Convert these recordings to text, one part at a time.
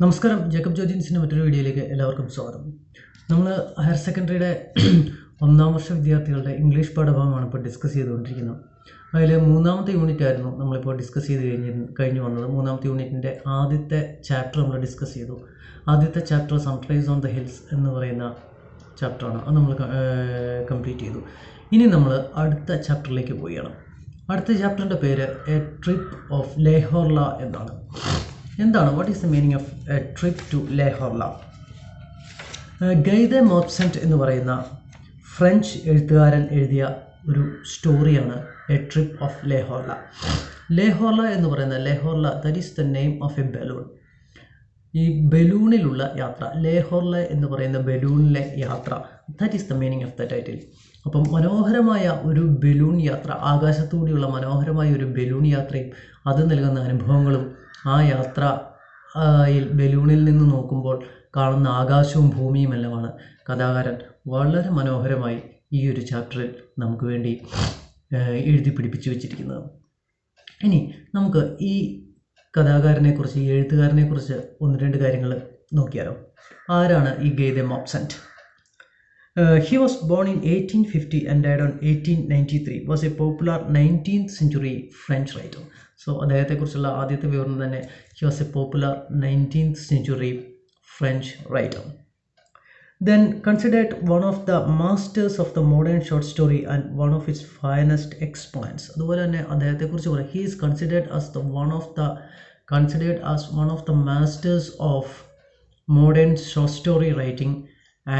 നമസ്കാരം, ജേക്കബ് ജോജിൻസിൻ്റെ മറ്റൊരു വീഡിയോയിലേക്ക് എല്ലാവർക്കും സ്വാഗതം. നമ്മൾ ഹയർ സെക്കൻഡറിയുടെ ഒന്നാം വർഷ വിദ്യാർത്ഥികളുടെ ഇംഗ്ലീഷ് പാഠഭാഗമാണ് ഇപ്പോൾ ഡിസ്കസ് ചെയ്തുകൊണ്ടിരിക്കുന്നത്. അതിൽ മൂന്നാമത്തെ യൂണിറ്റ് ആയിരുന്നു നമ്മളിപ്പോൾ ഡിസ്കസ് ചെയ്ത് കഴിഞ്ഞ് വന്നത്. മൂന്നാമത്തെ യൂണിറ്റിൻ്റെ ആദ്യത്തെ ചാപ്റ്റർ നമ്മൾ ഡിസ്കസ് ചെയ്തു. ആദ്യത്തെ chapter sunrise on the hills എന്ന് പറയുന്ന ചാപ്റ്ററാണ്. അത് നമ്മൾ കംപ്ലീറ്റ് ചെയ്തു. ഇനി നമ്മൾ അടുത്ത ചാപ്റ്ററിലേക്ക് പോവുകയാണ്. അടുത്ത ചാപ്റ്ററിൻ്റെ പേര് A trip of Le Horla എന്നാണ്. എന്താണ് what is the meaning of a trip to Le Horla? ഗൈ ദെ മോപ്സന്റ് എന്ന് പറയുന്ന ഫ്രഞ്ച് എഴുത്തുകാരൻ എഴുതിയ ഒരു സ്റ്റോറിയാണ് എ ട്രിപ്പ് ഓഫ് ലെ ഹോർല. ലെ ഹോർല എന്ന് പറയുന്ന Le Horla, that is the name of a balloon. ഈ ബലൂണിലുള്ള യാത്ര, ലെ ഹോർല എന്ന് പറയുന്ന ബലൂണിലെ യാത്ര, that is the meaning of the title. അപ്പം മനോഹരമായ ഒരു ബലൂൺ യാത്ര, ആകാശത്തൂടെയുള്ള മനോഹരമായ ഒരു ബലൂൺ യാത്രയും അത് നൽകുന്ന അനുഭവങ്ങളും, ആ യാത്രയിൽ ബലൂണിൽ നിന്ന് നോക്കുമ്പോൾ കാണുന്ന ആകാശവും ഭൂമിയും എല്ലാമാണ് കഥാകാരൻ വളരെ മനോഹരമായി ഈ ഒരു ചാപ്റ്ററിൽ നമുക്ക് വേണ്ടി എഴുതി പിടിപ്പിച്ചു വെച്ചിരിക്കുന്നത്. ഇനി നമുക്ക് ഈ കഥാകാരനെക്കുറിച്ച്, ഈ എഴുത്തുകാരനെക്കുറിച്ച് ഒന്ന് രണ്ട് കാര്യങ്ങൾ നോക്കിയാലോ. ആരാണ് ഈ ഗൈ ദെ മൗപസന്റ്? He was born in 1850 and died on 1893. Was a popular 19th century French writer. So അദ്ദേഹത്തെക്കുറിച്ചുള്ള ആദ്യത്തെ വിവരണം തന്നെ, he was a popular 19th century French writer. Then considered one of the masters of the modern short story and one of its finest exponents. അതുപോലെ തന്നെ അദ്ദേഹത്തെക്കുറിച്ച് പറയാം, he is considered as one of the masters of modern short story writing,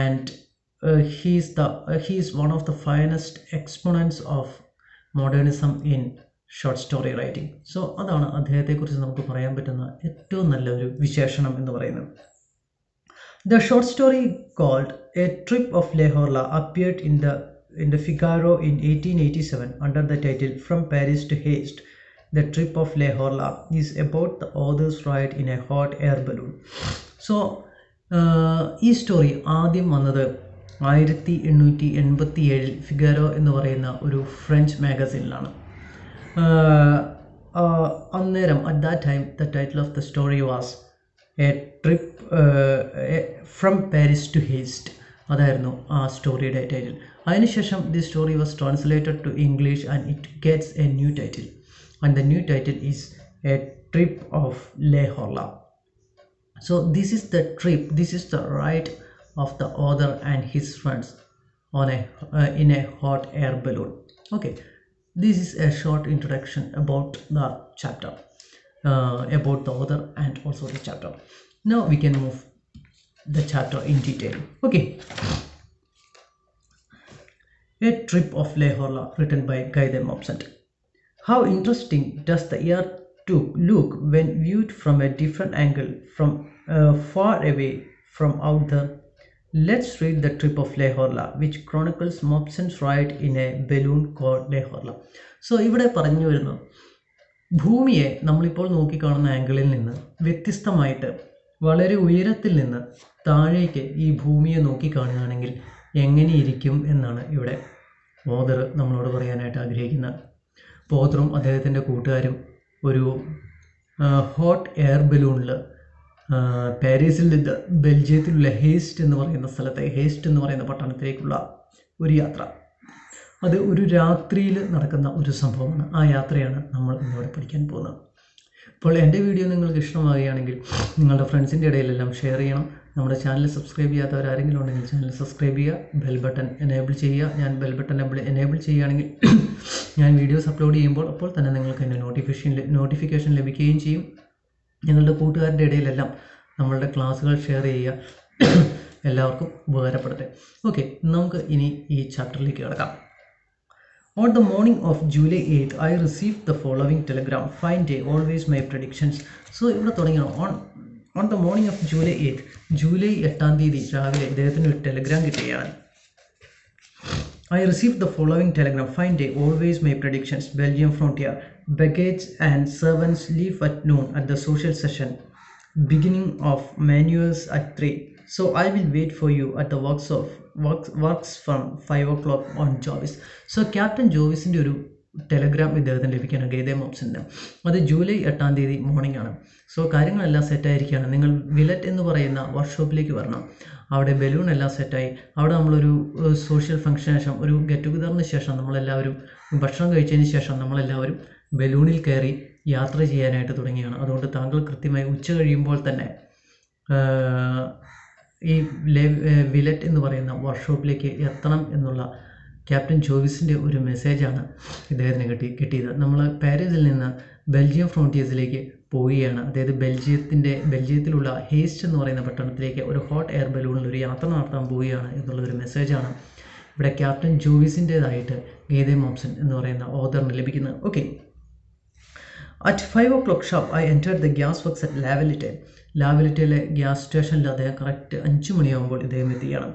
and he is one of the finest exponents of modernism in short story writing. So അതാണ് അദ്ദേഹത്തെക്കുറിച്ച് നമുക്ക് പറയാൻ പറ്റുന്ന ഏറ്റവും നല്ലൊരു വിശേഷണം എന്ന് പറയുന്നത്. The short story called A Trip of Le Horla appeared in the Figaro in 1887 under the title From Paris to Heist. The Trip of Le Horla is about the author's ride in a hot air balloon. So ഈ story ആദ്യം വന്നത് 1887 ഫിഗാരോ എന്ന് പറയുന്ന ഒരു French മാഗസിനിലാണ്. അന്നേരം at that time the title of the story was a trip from Paris to Heist. അതായിരുന്നു ആ സ്റ്റോറിയുടെ ടൈറ്റിൽ. അതിനുശേഷം the story was translated to English and it gets a new title, and the new title is a trip of Le Horla. So this is the trip, this is the ride of the author and his friends on in a hot air balloon. Okay, this is a short introduction about the chapter, about the author and also the chapter. Now we can move the chapter in detail. Okay, A Trip of Le Horla, written by Guy de Maupassant. How interesting does the air look when viewed from a different angle, from far away from out there. Let's read The Trip of Le Horla, which chronicles Maupassant's ride in a balloon called Le Horla. So ഇവിടെ പറഞ്ഞു വരുന്നു, ഭൂമിയെ നമ്മളിപ്പോൾ നോക്കിക്കാണുന്ന ആംഗിളിൽ നിന്ന് വ്യത്യസ്തമായിട്ട് വളരെ ഉയരത്തിൽ നിന്ന് താഴേക്ക് ഈ ഭൂമിയെ നോക്കിക്കാണുകയാണെങ്കിൽ എങ്ങനെയിരിക്കും എന്നാണ് ഇവിടെ ഓതർ നമ്മളോട് പറയാനായിട്ട് ആഗ്രഹിക്കുന്നത്. അപ്പോൾ ഓതറും അദ്ദേഹത്തിൻ്റെ കൂട്ടുകാരും ഒരു ഹോട്ട് എയർ ബലൂണിൽ പാരീസിൽ നിന്ന് ബെൽജിയത്തിലുള്ള ഹേസ്റ്റ് എന്ന് പറയുന്ന സ്ഥലത്തെ, ഹേസ്റ്റ് എന്ന് പറയുന്ന പട്ടണത്തിലേക്കുള്ള ഒരു യാത്ര. അത് ഒരു രാത്രിയിൽ നടക്കുന്ന ഒരു സംഭവമാണ്. ആ യാത്രയാണ് നമ്മൾ ഇന്നിവിടെ പഠിക്കാൻ പോകുന്നത്. അപ്പോൾ എൻ്റെ വീഡിയോ നിങ്ങൾക്ക് ഇഷ്ടമാവുകയാണെങ്കിൽ നിങ്ങളുടെ ഫ്രണ്ട്സിൻ്റെ ഇടയിലെല്ലാം ഷെയർ ചെയ്യണം. നമ്മുടെ ചാനൽ സബ്സ്ക്രൈബ് ചെയ്യാത്തവരാരെങ്കിലും ഉണ്ടെങ്കിൽ ചാനൽ സബ്സ്ക്രൈബ് ചെയ്യുക, ബെൽ ബട്ടൺ എനേബിൾ ചെയ്യുക. ഞാൻ ബെൽ ബട്ടൺ എനേബിൾ ചെയ്യുകയാണെങ്കിൽ ഞാൻ വീഡിയോസ് അപ്ലോഡ് ചെയ്യുമ്പോൾ അപ്പോൾ തന്നെ നിങ്ങൾക്ക് എൻ്റെ നോട്ടിഫിക്കേഷൻ ലഭിക്കുകയും ചെയ്യും. ഞങ്ങളുടെ കൂട്ടുകാരുടെ ഇടയിലെല്ലാം നമ്മളുടെ ക്ലാസ്സുകൾ ഷെയർ ചെയ്യുക, എല്ലാവർക്കും ഉപകാരപ്പെടട്ടെ. ഓക്കെ, നമുക്ക് ഇനി ഈ ചാപ്റ്ററിലേക്ക് കിടക്കാം. On the morning of July 8th, I received the following telegram. Fine day, always my predictions. So ഇവിടെ തുടങ്ങിയാണ്. On the morning of July 8th, July 8-ാം തീയതി രാവിലെ ഇദ്ദേഹത്തിന് ഒരു ടെലിഗ്രാം കിട്ടുകയാണ്. I received the following telegram. Fine day, always my predictions. Belgian frontier. Baggage and servants leave at noon at the social session. Beginning of manuals at 3. So I will wait for you at the works from 5 o'clock on Jovis. So captain ജോവിസിൻ്റെ ഒരു telegram ഇദ്ദേഹത്തിന് ലഭിക്കുകയാണ് ഗൈ ദെ മൗപസന്റിന്. അത് July 8 തീയതി morning ആണ്. So കാര്യങ്ങളെല്ലാം സെറ്റായിരിക്കുകയാണ്. നിങ്ങൾ വിലറ്റ് എന്ന് പറയുന്ന വർക്ക്ഷോപ്പിലേക്ക് വരണം. അവിടെ ബലൂൺ എല്ലാം സെറ്റായി. അവിടെ നമ്മളൊരു സോഷ്യൽ ഫംഗ്ഷന് ശേഷം, ഒരു ഗെറ്റ് ടുഗദറിന് ശേഷം, നമ്മളെല്ലാവരും ഭക്ഷണം കഴിച്ചതിന് ശേഷം നമ്മളെല്ലാവരും ബലൂണിൽ കയറി യാത്ര ചെയ്യാനായിട്ട് തുടങ്ങിയാണ്. അതുകൊണ്ട് താങ്കൾ കൃത്യമായി ഉച്ച കഴിയുമ്പോൾ തന്നെ ഈ വിലറ്റ് എന്ന് പറയുന്ന വർക്ക്ഷോപ്പിലേക്ക് എത്തണം എന്നുള്ള ക്യാപ്റ്റൻ ജോവിസിൻ്റെ ഒരു മെസ്സേജാണ് ഇദ്ദേഹത്തിന് കിട്ടിയത്. നമ്മൾ പാരീസിൽ നിന്ന് ബെൽജിയം ഫ്രോണ്ടിയേഴ്സിലേക്ക് പോവുകയാണ്. അതായത് ബെൽജിയത്തിലുള്ള ഹേസ്റ്റ് എന്ന് പറയുന്ന പട്ടണത്തിലേക്ക് ഒരു ഹോട്ട് എയർ ബലൂണിൽ ഒരു യാത്ര നടത്താൻ പോവുകയാണ് എന്നുള്ളൊരു മെസ്സേജാണ് ഇവിടെ ക്യാപ്റ്റൻ ജോവിസിൻ്റേതായിട്ട് ഗൈ ദെ മൗപസന്റ് എന്ന് പറയുന്ന ഓഥറിന് ലഭിക്കുന്നത്. Okay. At 5 o'clock sharp, I entered the gas works at ലാവലിറ്റെ. ലാവലിറ്റയിലെ ഗ്യാസ് സ്റ്റേഷനിൽ അദ്ദേഹം കറക്റ്റ് 5 മണിയാകുമ്പോൾ ഇദ്ദേഹം എത്തിയാണ്.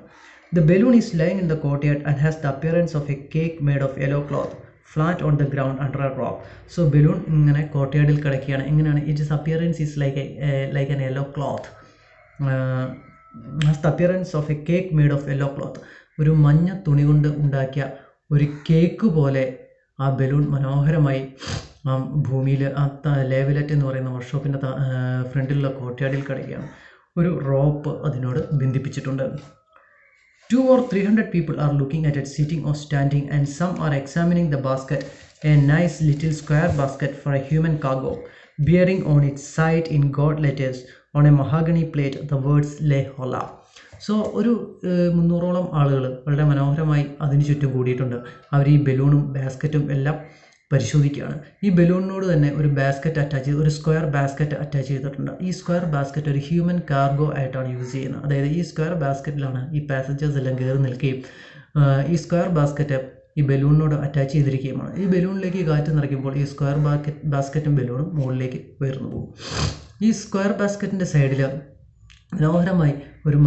The balloon is lying in the courtyard and has the appearance of a cake made of yellow cloth, flat on the ground under a rock. So balloon ഇങ്ങനെ കോർട്ട്യാർഡിൽ കിടക്കുകയാണ്. എങ്ങനെയാണ്? Its appearance is like an yellow cloth. Has the appearance of a cake made of yellow cloth. ഒരു മഞ്ഞ തുണി കൊണ്ട് ഉണ്ടാക്കിയ ഒരു cake പോലെ ആ ബലൂൺ മനോഹരമായി ഭൂമിയിൽ ലേവലറ്റ് എന്ന് പറയുന്ന വർക്ക്ഷോപ്പിൻ്റെ ഫ്രണ്ടിലുള്ള കോർട്ട്യാർഡിൽ കിടക്കുകയാണ്. ഒരു റോപ്പ് അതിനോട് ബന്ധിപ്പിച്ചിട്ടുണ്ട്. 200 or 300 people are looking at it sitting or standing, and some are examining the basket, a nice little square basket for a human cargo, bearing on its side in gold letters on a mahogany plate the words Le Horla. So ഒരു 300ഓളം ആളുകൾ വളരെ മനോഹരമായി അതിന് ചുറ്റും കൂടിയിട്ടുണ്ട്. അവർ ഈ ബലൂണും ബാസ്ക്കറ്റും എല്ലാം പരിശോധിക്കുകയാണ്. ഈ ബലൂണിനോട് തന്നെ ഒരു ബാസ്ക്കറ്റ് അറ്റാച്ച് ചെയ്ത്, ഒരു സ്ക്വയർ ബാസ്ക്കറ്റ് അറ്റാച്ച് ചെയ്തിട്ടുണ്ട്. ഈ സ്ക്വയർ ബാസ്ക്കറ്റ് ഒരു ഹ്യൂമൻ കാർഗോ ആയിട്ടാണ് യൂസ് ചെയ്യുന്നത്. അതായത് ഈ സ്ക്വയർ ബാസ്ക്കറ്റിലാണ് ഈ പാസഞ്ചേഴ്സ് എല്ലാം കയറി നിൽക്കുകയും ഈ സ്ക്വയർ ബാസ്ക്കറ്റ് ഈ ബലൂണിനോട് അറ്റാച്ച് ചെയ്തിരിക്കുകയുമാണ്. ഈ ബലൂണിലേക്ക് കാറ്റ് നിറയ്ക്കുമ്പോൾ ഈ സ്ക്വയർ ബാസ്ക്കറ്റും ബലൂണും മുകളിലേക്ക് ഉയർന്നു പോകും. ഈ സ്ക്വയർ ബാസ്ക്കറ്റിൻ്റെ സൈഡിൽ മനോഹരമായി ഒരു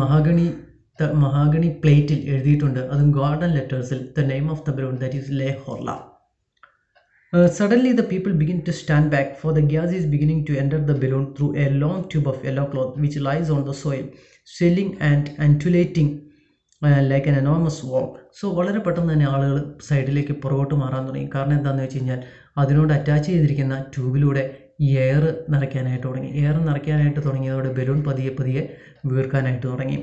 മഹാഗണി പ്ലേറ്റിൽ എഴുതിയിട്ടുണ്ട്. അതും ഗോൾഡൻ ലെറ്റേഴ്സിൽ the name of the balloon, that is Le Horla. Suddenly the people begin to stand back, for the gas is beginning to enter the balloon through a long tube of yellow cloth which lies on the soil, swelling and undulating like an enormous wall. So വളരെ പെട്ടെന്ന് തന്നെ ആളുകൾ സൈഡിലേക്ക് പുറകോട്ട് മാറാൻ തുടങ്ങി. കാരണം എന്താണെന്ന് വെച്ച് കഴിഞ്ഞാൽ അതിനോട് അറ്റാച്ച് ചെയ്തിരിക്കുന്ന ട്യൂബിലൂടെ എയർ നിറയ്ക്കാനായിട്ട് തുടങ്ങിയതോടെ ബലൂൺ പതിയെ വീർക്കാനായിട്ട് തുടങ്ങി.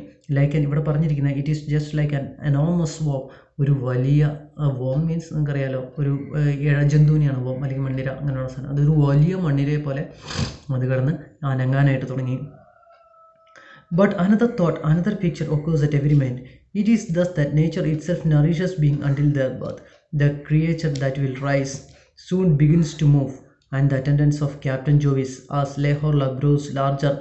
ഇവിടെ പറഞ്ഞിരിക്കുന്ന it is just like an enormous worm. ഒരു വലിയ വോം മീൻസ് നിങ്ങൾക്കറിയാലോ, ഒരു ഇഴജന്തുവിനെയാണ് വോം, അല്ലെങ്കിൽ മണ്ണിര, അങ്ങനെയുള്ള സാധനം. അതൊരു വലിയ മണ്ണിരയെ പോലെ അത് കിടന്ന് അനങ്ങാനായിട്ട് തുടങ്ങി. But another picture occurs at every mind. It is thus that nature itself nourishes being until their birth. The creature that will rise soon begins to move, and the attendants of Captain Jovis, as Le Horla grows larger,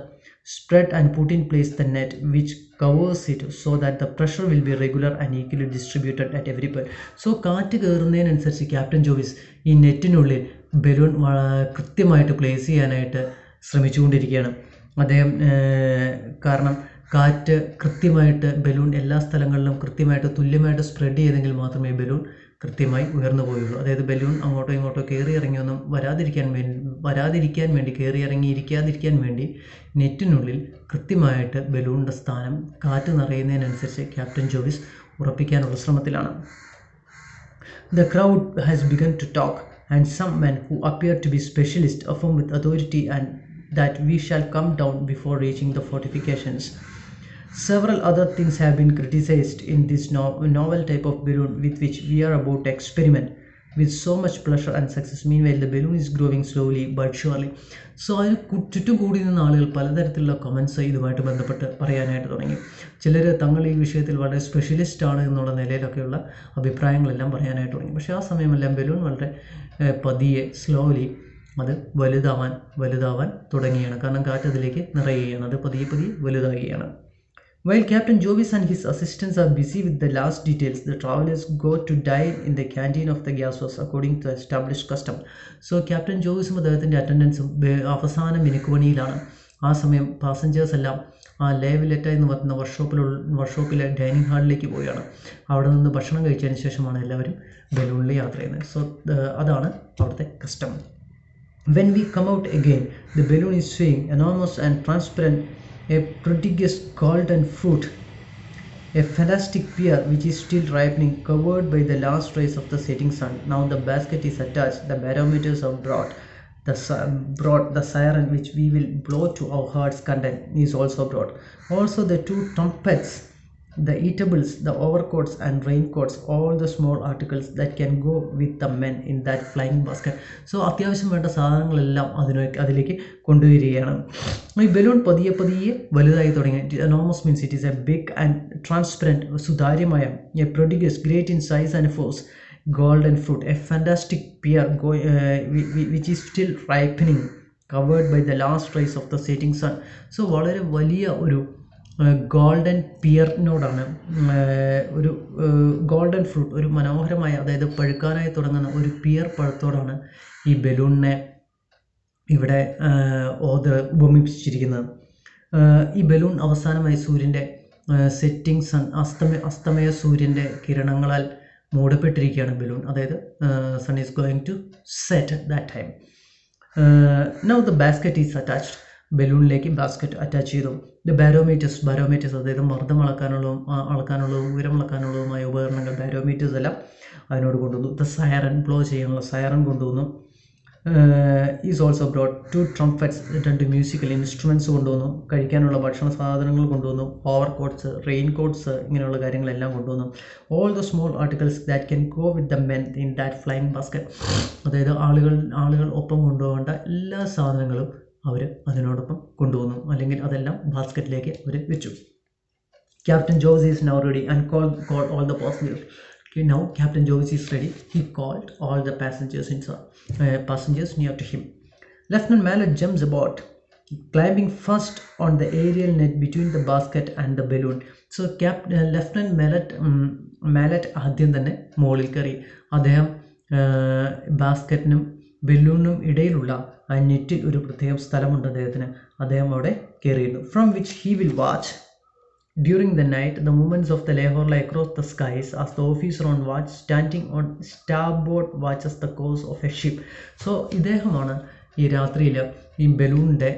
spread and put in place the net which covers it so that the pressure will be regular and equally distributed at every point. So കാറ്റ് കയറുന്നതിനനുസരിച്ച് captain Jovees ഈ നെറ്റിനുള്ളിൽ balloon കൃത്യമായിട്ട് place ചെയ്യാനായിട്ട് ശ്രമിച്ചുകൊണ്ടിരിക്കുകയാണ് അദ്ദേഹം. കാരണം കാറ്റ് കൃത്യമായിട്ട് balloon എല്ലാ സ്ഥലങ്ങളിലും കൃത്യമായിട്ട് തുല്യമായിട്ട് സ്പ്രെഡ് ചെയ്തെങ്കിൽ മാത്രമേ ബലൂൺ കൃത്യമായി ഉയർന്നു പോയുള്ളൂ. അതായത് ബലൂൺ അങ്ങോട്ടോ ഇങ്ങോട്ടോ കയറി ഇറങ്ങിയൊന്നും വരാതിരിക്കാൻ വേണ്ടി കയറി ഇറങ്ങി ഇരിക്കാതിരിക്കാൻ വേണ്ടി നെറ്റിനുള്ളിൽ കൃത്യമായിട്ട് ബലൂണിൻ്റെ സ്ഥാനം കാറ്റ് നിറയുന്നതിനനുസരിച്ച് ക്യാപ്റ്റൻ ജോവിസ് ഉറപ്പിക്കാനുള്ള ശ്രമത്തിലാണ്. The crowd has begun to talk, and some men who appear to be specialists affirm with authority and that we shall come down before reaching the fortifications. Several other things have been criticized in this novel type of balloon with which we are about to experiment with so much pleasure and success. Meanwhile, the balloon is growing slowly but surely. So അതിന് ചുറ്റും കൂടി നിന്ന ആളുകൾ പലതരത്തിലുള്ള comments ഇതുമായിട്ട് ബന്ധപ്പെട്ട് പറയാനായിട്ട് തുടങ്ങി. ചിലർ തങ്ങൾ ഈ വിഷയത്തിൽ വളരെ സ്പെഷ്യലിസ്റ്റ് ആണ് എന്നുള്ള നിലയിലൊക്കെയുള്ള അഭിപ്രായങ്ങളെല്ലാം പറയാനായിട്ട് തുടങ്ങി. പക്ഷേ ആ സമയമെല്ലാം ബലൂൺ വളരെ പതിയെ സ്ലോലി അത് വലുതാവാൻ തുടങ്ങിയാണ്. കാരണം കാറ്റ് അതിലേക്ക് നിറയുകയാണ്, അത് പതിയെ വലുതാകുകയാണ്. While Captain Jovis and his assistants are busy with the last details, the travelers go to dine in the canteen of the gasworks according to the established custom. So Captain Jovisum അദ്ദേഹത്തിൻ്റെ അറ്റൻഡൻസും അവസാന മിനുക്കുപണിയിലാണ്. ആ സമയം passengers എല്ലാം ആ ലേവലറ്റ് എന്ന് പറയുന്ന വർക്ക്ഷോപ്പിലെ dining ഹാളിലേക്ക് പോവുകയാണ്. അവിടെ നിന്ന് ഭക്ഷണം കഴിച്ചതിന് ശേഷമാണ് എല്ലാവരും ബലൂണിൽ യാത്ര ചെയ്യുന്നത്. സോ അതാണ് അവിടുത്തെ custom. When we come out again, the balloon is swaying, enormous and transparent, a prodigious golden fruit A fantastic pear which is still ripening, covered by the last rays of the setting sun. Now the basket is attached, the barometers are brought. The siren which we will blow to our heart's content is also brought. Also the two trumpets, the eatables, the overcoats and raincoats, all the small articles that can go with the men in that flying basket. So അത്യാവശ്യം വേണ്ട സാധനങ്ങളെല്ലാം അതിലേക്ക് കൊണ്ടുവരികയാണ്. ഈ balloon പതിയെ പതിയെ വലുതായി തുടങ്ങി. Enormous means it is a big and transparent, സുതാര്യമായ, a prodigious, great in size and force, golden fruit, a fantastic pear which is still ripening, covered by the last rays of the setting sun. So വളരെ വലിയ ഒരു golden പിയറിനോടാണ്, ഒരു golden fruit, ഒരു മനോഹരമായ, അതായത് പഴുക്കാനായി തുടങ്ങുന്ന ഒരു പിയർ പഴത്തോടാണ് ഈ ബലൂണിനെ ഇവിടെ ഓതർ ഉപമിപ്പിച്ചിരിക്കുന്നത്. ഈ ബലൂൺ അവസാനമായി സൂര്യൻ്റെ സെറ്റിംഗ് സൺ, അസ്തമയ സൂര്യൻ്റെ കിരണങ്ങളാൽ മൂടപ്പെട്ടിരിക്കുകയാണ് ബലൂൺ, അതായത് sun is going to set at that time. Now the basket is attached. ബലൂണിലേക്ക് ബാസ്ക്കറ്റ് അറ്റാച്ച് ചെയ്തു. ദ ബാരോമീറ്റേഴ്സ്, അതായത് മർദ്ദം അളക്കാനുള്ളതും ഉയരം അളക്കാനുള്ളതുമായ ഉപകരണങ്ങൾ, ബാരോമീറ്റേഴ്സ് എല്ലാം അതിനോട് കൊണ്ടുവന്നു. ദ സൈറൻ, ബ്ലോ ചെയ്യാനുള്ള സൈറൻ കൊണ്ടുവന്നു. Is also brought. Two trumpets, 2 musical instruments കൊണ്ടുവന്നു. കഴിക്കാനുള്ള ഭക്ഷണ സാധനങ്ങൾ കൊണ്ടുവന്നു. ഓവർ കോട്ട്സ്, റെയിൻ കോട്ട്സ്, ഇങ്ങനെയുള്ള കാര്യങ്ങളെല്ലാം കൊണ്ടുവന്നു. All the small articles that can go with the men in that flying basket. അതായത് ആളുകൾ ഒപ്പം കൊണ്ടുപോകേണ്ട എല്ലാ സാധനങ്ങളും അവർ അതിനോടൊപ്പം കൊണ്ടുവന്നു, അല്ലെങ്കിൽ അതെല്ലാം ബാസ്ക്കറ്റിലേക്ക് അവർ വെച്ചു. Captain Jovis is now ready and called all the passengers. Okay, now Captain Jovis is ready. He called all the passengers near to him. Lieutenant Mallet jumps aboard, climbing first on the aerial net between the basket and the balloon. So Lieutenant Mallet ആദ്യം തന്നെ മുകളിൽ കയറി. അദ്ദേഹം ബാസ്ക്കറ്റിനും ബലൂണിനും ഇടയിലുള്ള ആ നെറ്റിൽ ഒരു പ്രത്യേക സ്ഥലമുണ്ട് അദ്ദേഹത്തിന്. അദ്ദേഹം അവിടെ കയറിയിരുന്നു. From which he will watch during the night the movements of the Le Horla across the skies as the officer on watch standing on starboard watches the course of a ship. So ഇദ്ദേഹമാണ് ഈ രാത്രിയിൽ ഈ ബലൂണിൻ്റെ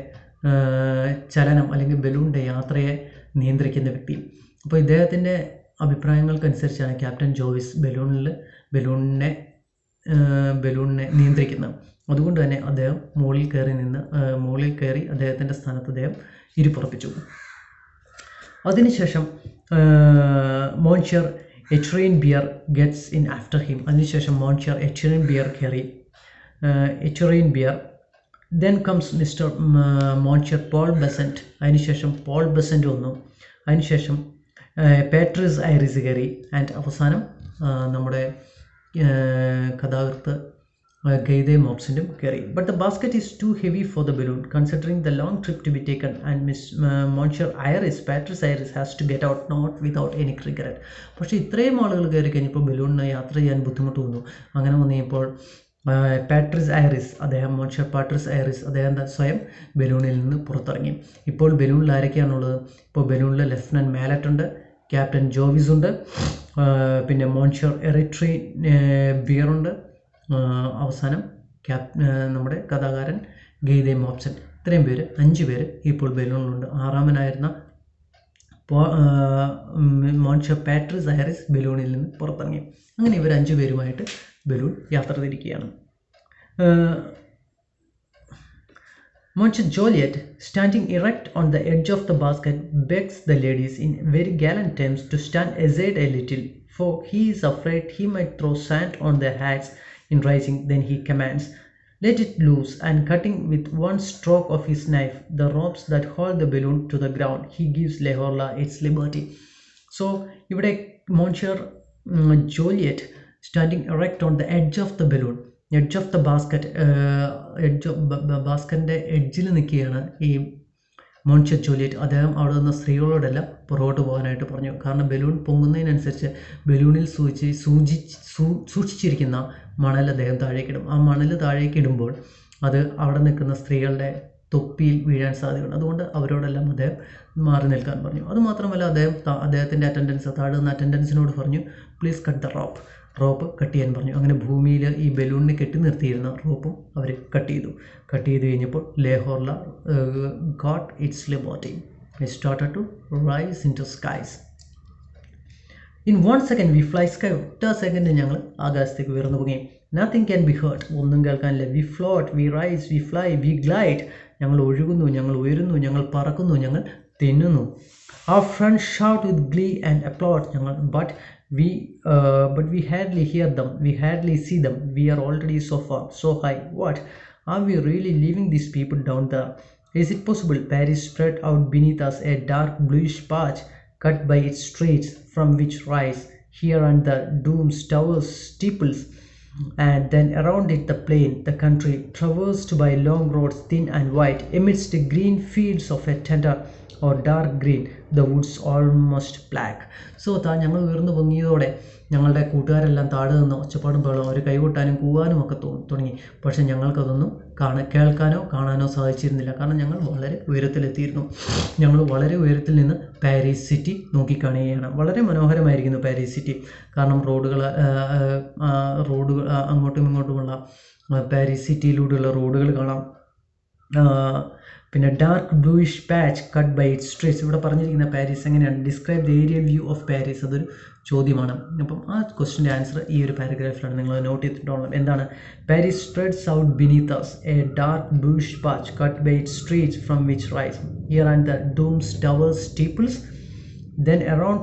ചലനം അല്ലെങ്കിൽ ബലൂണിൻ്റെ യാത്രയെ നിയന്ത്രിക്കുന്ന വ്യക്തി. അപ്പോൾ ഇദ്ദേഹത്തിൻ്റെ അഭിപ്രായങ്ങൾക്കനുസരിച്ചാണ് ക്യാപ്റ്റൻ ജോവിസ് ബലൂണിനെ നിയന്ത്രിക്കുന്നത്. അതുകൊണ്ട് തന്നെ അദ്ദേഹം മുകളിൽ കയറി അദ്ദേഹത്തിൻ്റെ സ്ഥാനത്ത് അദ്ദേഹം ഇരിപ്പുറപ്പിച്ചു. അതിനുശേഷം മോൺഷ്യർ എച്ച്റൈൻ Beer gets in after him. അതിനുശേഷം മോൺഷ്യർ എച്ച്റൈൻ Beer then comes mister monsieur Paul Bessand. അതിനുശേഷം പോൾ ബെസൻറ്റ് വന്നു. അതിനുശേഷം പാട്രിസ് ഐറിസ് കയറി. ആൻഡ് അവസാനം നമ്മുടെ കഥാകൃത്ത് Guy de Maupassant കയറി. But the basket is too heavy for the balloon, considering the long trip to be taken, and Monsieur Patrice Iris has to get out, not without any regret. പക്ഷേ ഇത്രയും ആളുകൾ കയറി കഴിഞ്ഞപ്പോൾ ബലൂണിന് യാത്ര ചെയ്യാൻ ബുദ്ധിമുട്ട് വന്നു. അങ്ങനെ വന്നപ്പോൾ മോൺഷ്യർ പാട്രിസ് ഐറിസ് അദ്ദേഹം സ്വയം ബലൂണിൽ നിന്ന് പുറത്തിറങ്ങി. ഇപ്പോൾ ബലൂണിൽ ആരൊക്കെയാണുള്ളത്? ഇപ്പോൾ ബലൂണിൽ ലെഫ്റ്റനൻറ്റ് മാലറ്റ് ഉണ്ട്, ക്യാപ്റ്റൻ ജോവിസ് ഉണ്ട്, പിന്നെ മോൺഷ്യർ എറിട്രീൻ ബിയറുണ്ട്, അവസാനം നമ്മുടെ കഥാകാരൻ ഗൈ ദെ മോപ്സന്റ്. ഇത്രയും പേര് 5 പേര് ഇപ്പോൾ ബലൂണിലുണ്ട്. 6ാമനായിരുന്ന മോൺഷ്യർ പാട്രിസ് ഐറിസ് ബലൂണിൽ നിന്ന് പുറത്തിറങ്ങി. അങ്ങനെ ഇവർ 5 പേരുമായിട്ട് ബലൂൺ യാത്ര തിരിക്കുകയാണ്. Monsieur Joliet, standing erect on the edge of the basket, begs the ladies in very gallant terms to stand aside a little, for he is afraid he might throw sand on their hats in rising. Then he commands, "Let it loose," and cutting with one stroke of his knife the ropes that hold the balloon to the ground, he gives Le Horla its liberty. So ഇവിടെ Monsieur Joliet standing erect on the edge of the balloon, edge of the basket, ബാസ്ക്കറ്റിൻ്റെ എഡ്ജിൽ നിൽക്കുകയാണ് ഈ മോൺഷ്യർ ജോലിയറ്റ്. അദ്ദേഹം അവിടെ നിന്ന് സ്ത്രീകളോടെല്ലാം പുറകോട്ട് പോകാനായിട്ട് പറഞ്ഞു. കാരണം ബലൂൺ പൊങ്ങുന്നതിനനുസരിച്ച് ബലൂണിൽ സൂക്ഷിച്ചിരിക്കുന്ന മണൽ അദ്ദേഹം താഴേക്കിടും. ആ മണൽ താഴേക്കിടുമ്പോൾ അത് അവിടെ നിൽക്കുന്ന സ്ത്രീകളുടെ തൊപ്പിയിൽ വീഴാൻ സാധ്യതയുണ്ട്. അതുകൊണ്ട് അവരോടെല്ലാം അദ്ദേഹം മാറി നിൽക്കാൻ പറഞ്ഞു. അതുമാത്രമല്ല അദ്ദേഹത്തിൻ്റെ താഴെ നിന്ന് അറ്റൻഡൻസിനോട് പറഞ്ഞു, please cut the rope cut ചെയ്യാൻ പറഞ്ഞു. അങ്ങനെ ഭൂമിയിൽ ഈ ബലൂണിനെ കെട്ടി നിർത്തിയിരുന്ന റോപ്പും അവർ കട്ട് ചെയ്തു കഴിഞ്ഞപ്പോൾ Le Horla got its liberty. It started to rise into skies. In 1 second we fly sky. ഒറ്റ സെക്കൻഡ് ഞങ്ങൾ ആകാശത്തേക്ക് ഉയർന്നു പോകുകയും nothing can be hurt. ഒന്നും കേൾക്കാനില്ല. We float, we rise, we fly, we glide. ഞങ്ങൾ ഒഴുകുന്നു, ഞങ്ങൾ ഉയരുന്നു, ഞങ്ങൾ പറക്കുന്നു, ഞങ്ങൾ തിന്നുന്നു. Our friends shout with glee and applaud. But we hardly hear them. We hardly see them. We are already so far, so high. What? Are we really leaving these people down there? Is it possible? Paris spread out beneath us, a dark bluish patch cut by its streets, from which rise here and there domes, towers, steeples, and then around it the plain, the country, traversed by long roads thin and wide, amidst green fields of a tender or dark green, the woods almost black. So ഞങ്ങൾ ഉയർന്നു പൊങ്ങിയതോടെ ഞങ്ങളുടെ കൂട്ടുകാരെല്ലാം താഴെ നിന്ന് ഒച്ചപ്പാടും ബഹളവും അവർ കൈകൊട്ടാനും കൂവാനും ഒക്കെ തുടങ്ങി. പക്ഷേ ഞങ്ങൾക്കതൊന്നും കേൾക്കാനോ കാണാനോ സാധിച്ചിരുന്നില്ല. കാരണം ഞങ്ങൾ വളരെ ഉയരത്തിലെത്തിയിരുന്നു. ഞങ്ങൾ വളരെ ഉയരത്തിൽ നിന്ന് പാരീസ് സിറ്റി നോക്കിക്കാണുകയാണ്. വളരെ മനോഹരമായിരിക്കുന്നു പാരീസ് സിറ്റി. കാരണം റോഡുകൾ അങ്ങോട്ടും ഇങ്ങോട്ടുമുള്ള പാരീസ് സിറ്റിയിലൂടെയുള്ള റോഡുകൾ കാണാം. പിന്നെ dark bluish patch cut by it streets. ഇവിടെ പറഞ്ഞിരിക്കുന്ന പാരീസ് എങ്ങനെയാണ്? Describe the aerial view of Paris. അതൊരു ചോദ്യമാണ്. അപ്പം ആ ക്വസ്റ്റിൻ്റെ ആൻസർ ഈ ഒരു പാരഗ്രാഫിലാണ് നിങ്ങൾ നോട്ട് ചെയ്തിട്ടുള്ളത്. എന്താണ്? Paris spreads out beneath us, a dark bluish patch cut by it streets from which rise here and the domes, towers, steeples, then around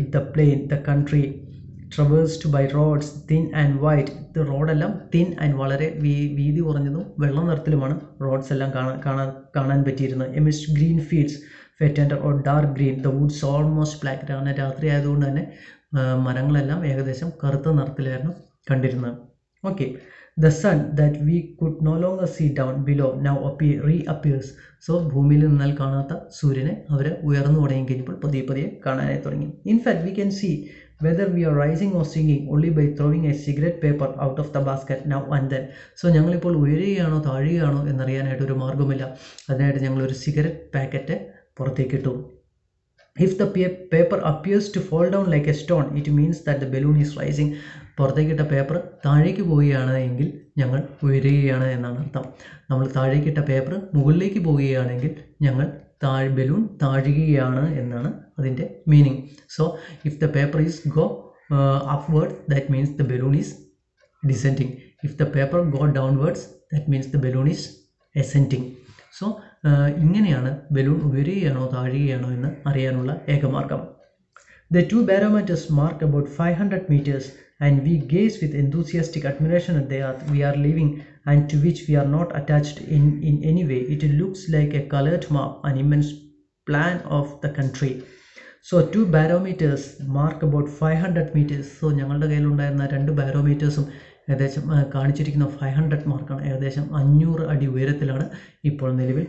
it the plain, the country, traversed by roads thin and wide. ഇത് റോഡെല്ലാം thin and വളരെ വീതി കുറഞ്ഞതും വെള്ള നിറത്തിലുമാണ് roads എല്ലാം കാണാൻ പറ്റിയിരുന്നത്. Amidst green fields, tender or dark green, the woods almost black. കാരണം രാത്രി ആയതുകൊണ്ട് തന്നെ മരങ്ങളെല്ലാം ഏകദേശം കറുത്ത നിറത്തിലായിരുന്നു കണ്ടിരുന്നത്. Okay, the sun that we could no longer see down below now reappears. So ഭൂമിയിൽ നിന്നാൽ കാണാത്ത സൂര്യനെ അവർ ഉയർന്നു തുടങ്ങി കഴിഞ്ഞപ്പോൾ പതിയെ കാണാനായി തുടങ്ങി. In fact we can see whether we are rising or sinking only by throwing a cigarette paper out of the basket now and then. So ഞങ്ങളിപ്പോൾ ഉയരുകയാണോ താഴുകയാണോ എന്നറിയാനായിട്ട് ഒരു മാർഗ്ഗമില്ല. അതിനായിട്ട് ഞങ്ങളൊരു സിഗരറ്റ് പാക്കറ്റ് പുറത്തേക്കിട്ടു. If the paper appears to fall down like a stone, it means that the balloon is rising. പുറത്തേക്കിട്ട പേപ്പർ താഴേക്ക് പോവുകയാണ് എങ്കിൽ ഞങ്ങൾ ഉയരുകയാണ് എന്നാണ് അർത്ഥം. നമ്മൾ താഴേക്കിട്ട പേപ്പർ മുകളിലേക്ക് പോവുകയാണെങ്കിൽ ഞങ്ങൾ ബലൂൺ താഴുകയാണ് എന്നാണ് അതിൻ്റെ meaning. So if the paper is go upward, that means the balloon is descending. If the paper go downwards, that means the balloon is ascending. So ഇങ്ങനെയാണ് ബലൂൺ ഉയരുകയാണോ താഴുകയാണോ എന്ന് അറിയാനുള്ള ഏകമാർഗം. The two barometers mark about 500 meters, and we gaze with enthusiastic admiration at the earth we are living and to which we are not attached in any way. It looks like a colored map, an immense plan of the country. So two barometers mark about 500 meters. So ഞങ്ങളുടെ കയ്യിലുണ്ടായിരുന്ന രണ്ട് ബാരോമീറ്റേഴ്സും ഏകദേശം കാണിച്ചിരിക്കുന്ന 500 മാർക്കാണ്. ഏകദേശം 500 അടി ഉയരത്തിലാണ് ഇപ്പോൾ നിലവിൽ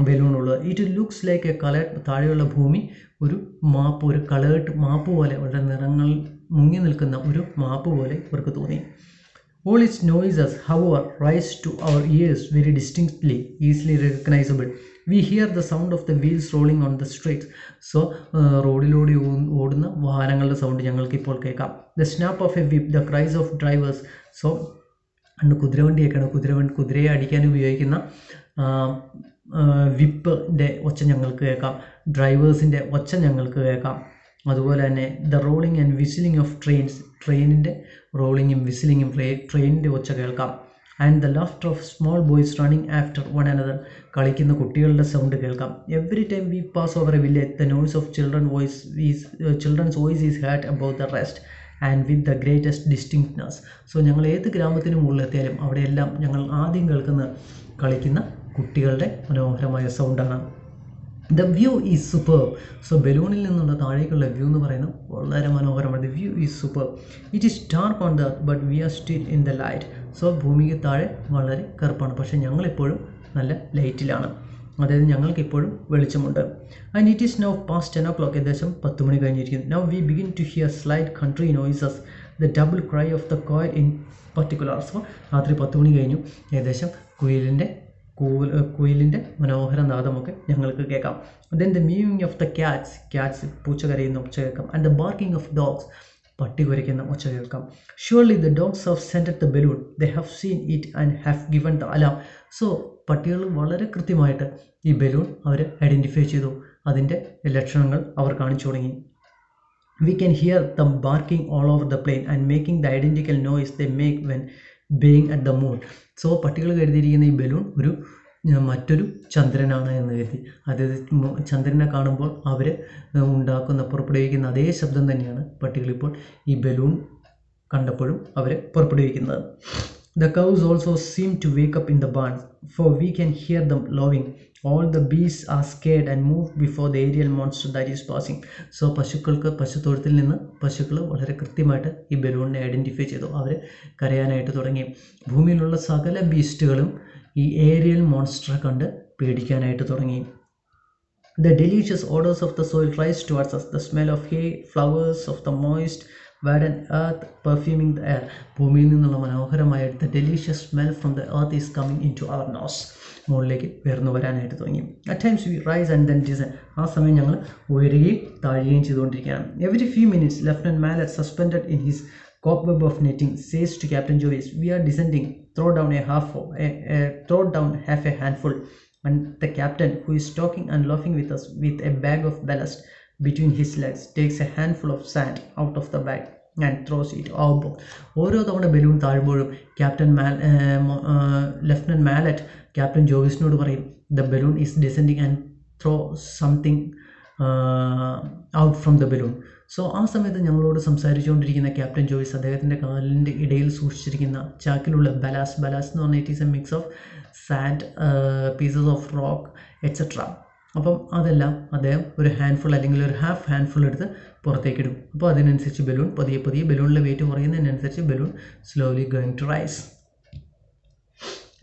ബലൂണുള്ളത്. It looks like a coloured, താഴെയുള്ള ഭൂമി ഒരു മാപ്പ്, ഒരു കളേർഡ് മാപ്പ് പോലെ, വളരെ നിറങ്ങൾ മുങ്ങി നിൽക്കുന്ന ഒരു മാപ്പ് പോലെ ഇവർക്ക് തോന്നി. All its noises, however, rise to our ears very distinctly, easily recognizable. We hear the sound of the wheels rolling on the streets. So റോഡിലൂടെ ഓടുന്ന വാഹനങ്ങളുടെ സൗണ്ട് ഞങ്ങൾക്ക് ഇപ്പോൾ കേൾക്കാം. The snap of a whip, the cries of drivers. So കുതിരവണ്ടിയൊക്കെയാണ്, കുതിരയെ അടിക്കാൻ ഉപയോഗിക്കുന്ന വിപ്പിൻ്റെ ഒച്ച ഞങ്ങൾക്ക് കേൾക്കാം. ഡ്രൈവേഴ്സിൻ്റെ ഒച്ച ഞങ്ങൾക്ക് കേൾക്കാം. അതുപോലെ തന്നെ the rolling and whistling of trains, ട്രെയിനിൻ്റെ റോളിങ്ങും വിസിലിങ്ങും, ട്രെയിനിൻ്റെ ഒച്ച കേൾക്കാം. And the laughter of small boys running after one another, കളിക്കുന്ന കുട്ടികളുടെ സൗണ്ട് കേൾക്കാം. Every time we pass over a village the noise of children's voice is heard about the rest and with the greatest distinctness. So ഞങ്ങൾ ഏത് ഗ്രാമത്തിന് മുകളിലെത്തിയാലും അവിടെയെല്ലാം ഞങ്ങൾ ആദ്യം കേൾക്കുന്നത് കളിക്കുന്ന കുട്ടികളുടെ മനോഹരമായ സൗണ്ടാണ്. The view is super. So ബലൂണിൽ നിന്നുള്ള താഴേക്കുള്ള വ്യൂ എന്ന് പറയുന്നത് വളരെ മനോഹരമാണ്. The view is super. It is dark on the earth but we are still in the light. So ഭൂമിക്ക് താഴെ വളരെ കറുപ്പാണ്, പക്ഷേ ഞങ്ങളിപ്പോഴും നല്ല ലൈറ്റിലാണ്. അതായത് ഞങ്ങൾക്കിപ്പോഴും വെളിച്ചമുണ്ട്. And it is now past 10 o'clock. ഏകദേശം 10 മണി കഴിഞ്ഞിരിക്കുന്നു. Now we begin to hear slight country noises, the double cry of the coil in particular. So രാത്രി 10 മണി കഴിഞ്ഞു. ഏകദേശം കുയിലിൻ്റെ മനോഹര നാദമൊക്കെ ഞങ്ങൾക്ക് കേൾക്കാം. Then the mewing of the cats, പൂച്ച കരയുന്ന ഒച്ച കേൾക്കാം. And the barking of dogs, പട്ടി കുരയ്ക്കുന്ന ഒച്ച കേൾക്കാം. Surely the dogs have scented the balloon, they have seen it and have given the alarm. So പട്ടികൾ വളരെ കൃത്യമായിട്ട് ഈ ബലൂൺ അവർ ഐഡൻറ്റിഫൈ ചെയ്തു, അതിൻ്റെ ലക്ഷണങ്ങൾ അവർ കാണിച്ചു തുടങ്ങി. We can hear them barking all over the plane and making the identical noise they make when being at the moon. So പട്ടികൾ കരുതിയിരിക്കുന്ന ഈ ബലൂൺ ഒരു മറ്റൊരു ചന്ദ്രനാണ് എന്ന് കരുതി. അതായത് ചന്ദ്രനെ കാണുമ്പോൾ അവർ പുറപ്പെടുവിക്കുന്ന അതേ ശബ്ദം തന്നെയാണ് പട്ടികളിപ്പോൾ ഈ ബലൂൺ കണ്ടപ്പോഴും അവർ പുറപ്പെടുവിക്കുന്നത്. The cows also seem to wake up in the barn, for we can hear them lowing. All the beasts are scared and move before the aerial monster that is passing. So പശുത്തൊഴുത്തിൽ നിന്ന് പശുക്കൾ വളരെ കൃത്യമായിട്ട് ഈ ബലൂണിനെ identify ചെയ്തു. അവർ കരയാനായിട്ട് തുടങ്ങി. ഭൂമിയിലുള്ള സകല ബീസ്റ്റുകളും ഈ ഏരിയൽ മോൺസ്റ്ററെ കണ്ട് പേടിക്കാനായിട്ട് തുടങ്ങി. The delicious odors of the soil rise towards us. The smell of hay, flowers of the moist verdant earth perfuming the air. ഭൂമിയിൽ നിന്നുള്ള മനോഹരമായ the delicious smell from the earth is coming into our nose. മുകളിലേക്ക് ഉയർന്നു വരാനായിട്ട് തുടങ്ങി. At times we rise and then descend. ആ സമയം ഞങ്ങൾ ഉയരുകയും താഴുകയും ചെയ്തുകൊണ്ടിരിക്കുകയാണ്. Every few minutes, Lieutenant Mallet, suspended in his cobweb of netting, says to Captain Jovis, "We are descending. Throw down half a handful." And the captain, who is talking and laughing with us with a bag of ballast between his legs, takes a handful of sand out of the bag and throws it overboard. ഓരോ തവണ balloon താഴുമ്പോഴും lieutenant mallet captain ജോവിസിനോട് പറയും, "The balloon is descending and throw something out from the balloon." So ആ സമയത്ത് ഞങ്ങളോട് സംസാരിച്ചുകൊണ്ടിരിക്കുന്ന captain Joice അദ്ദേഹത്തിൻ്റെ കാലിൻ്റെ ഇടയിൽ സൂക്ഷിച്ചിരിക്കുന്ന ചാക്കിലുള്ള ബലാസ് എന്ന് പറഞ്ഞാൽ it is A mix of sand, pieces of rock etcetera. അപ്പം അതെല്ലാം അദ്ദേഹം ഒരു ഹാൻഡ്ഫുൾ അല്ലെങ്കിൽ ഒരു ഹാഫ് ഹാൻഡ്ഫുൾ എടുത്ത് പുറത്തേക്ക് ഇടും. അപ്പോൾ അതിനനുസരിച്ച് ബലൂൺ പതിയെ ബലൂണിലെ വെയിറ്റ് കുറയുന്നതിനനുസരിച്ച് balloon slowly going to rise.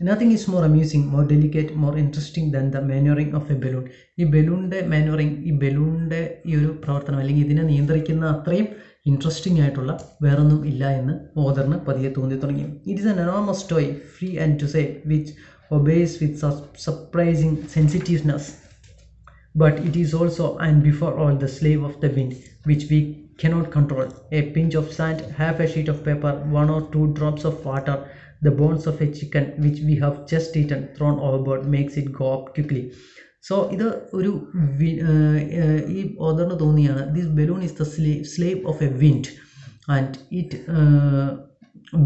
Nothing is more amusing, more delicate, more interesting than the maneuvering of a balloon. ഈ ബലൂണിൻ്റെ മാനുവറിങ്, ഈ ബലൂണിൻ്റെ ഈ ഒരു പ്രവർത്തനം അല്ലെങ്കിൽ ഇതിനെ നിയന്ത്രിക്കുന്ന അത്രയും ഇൻട്രസ്റ്റിംഗ് ആയിട്ടുള്ള വേറൊന്നും ഇല്ല എന്ന് ഓദറിന് പതിയെ തോന്നി തുടങ്ങി. It is an enormous toy, free and to say, which obeys with surprising sensitiveness. But it is also and before all the slave of the wind, which we cannot control. A pinch of sand, half a sheet of paper, 1 or 2 drops of water, the bones of a chicken which we have just eaten thrown overboard makes it go up quickly. So ഇത് ഒരു ഈ ഓദറിന് തോന്നിയാണ്, this balloon is the slave of a wind and it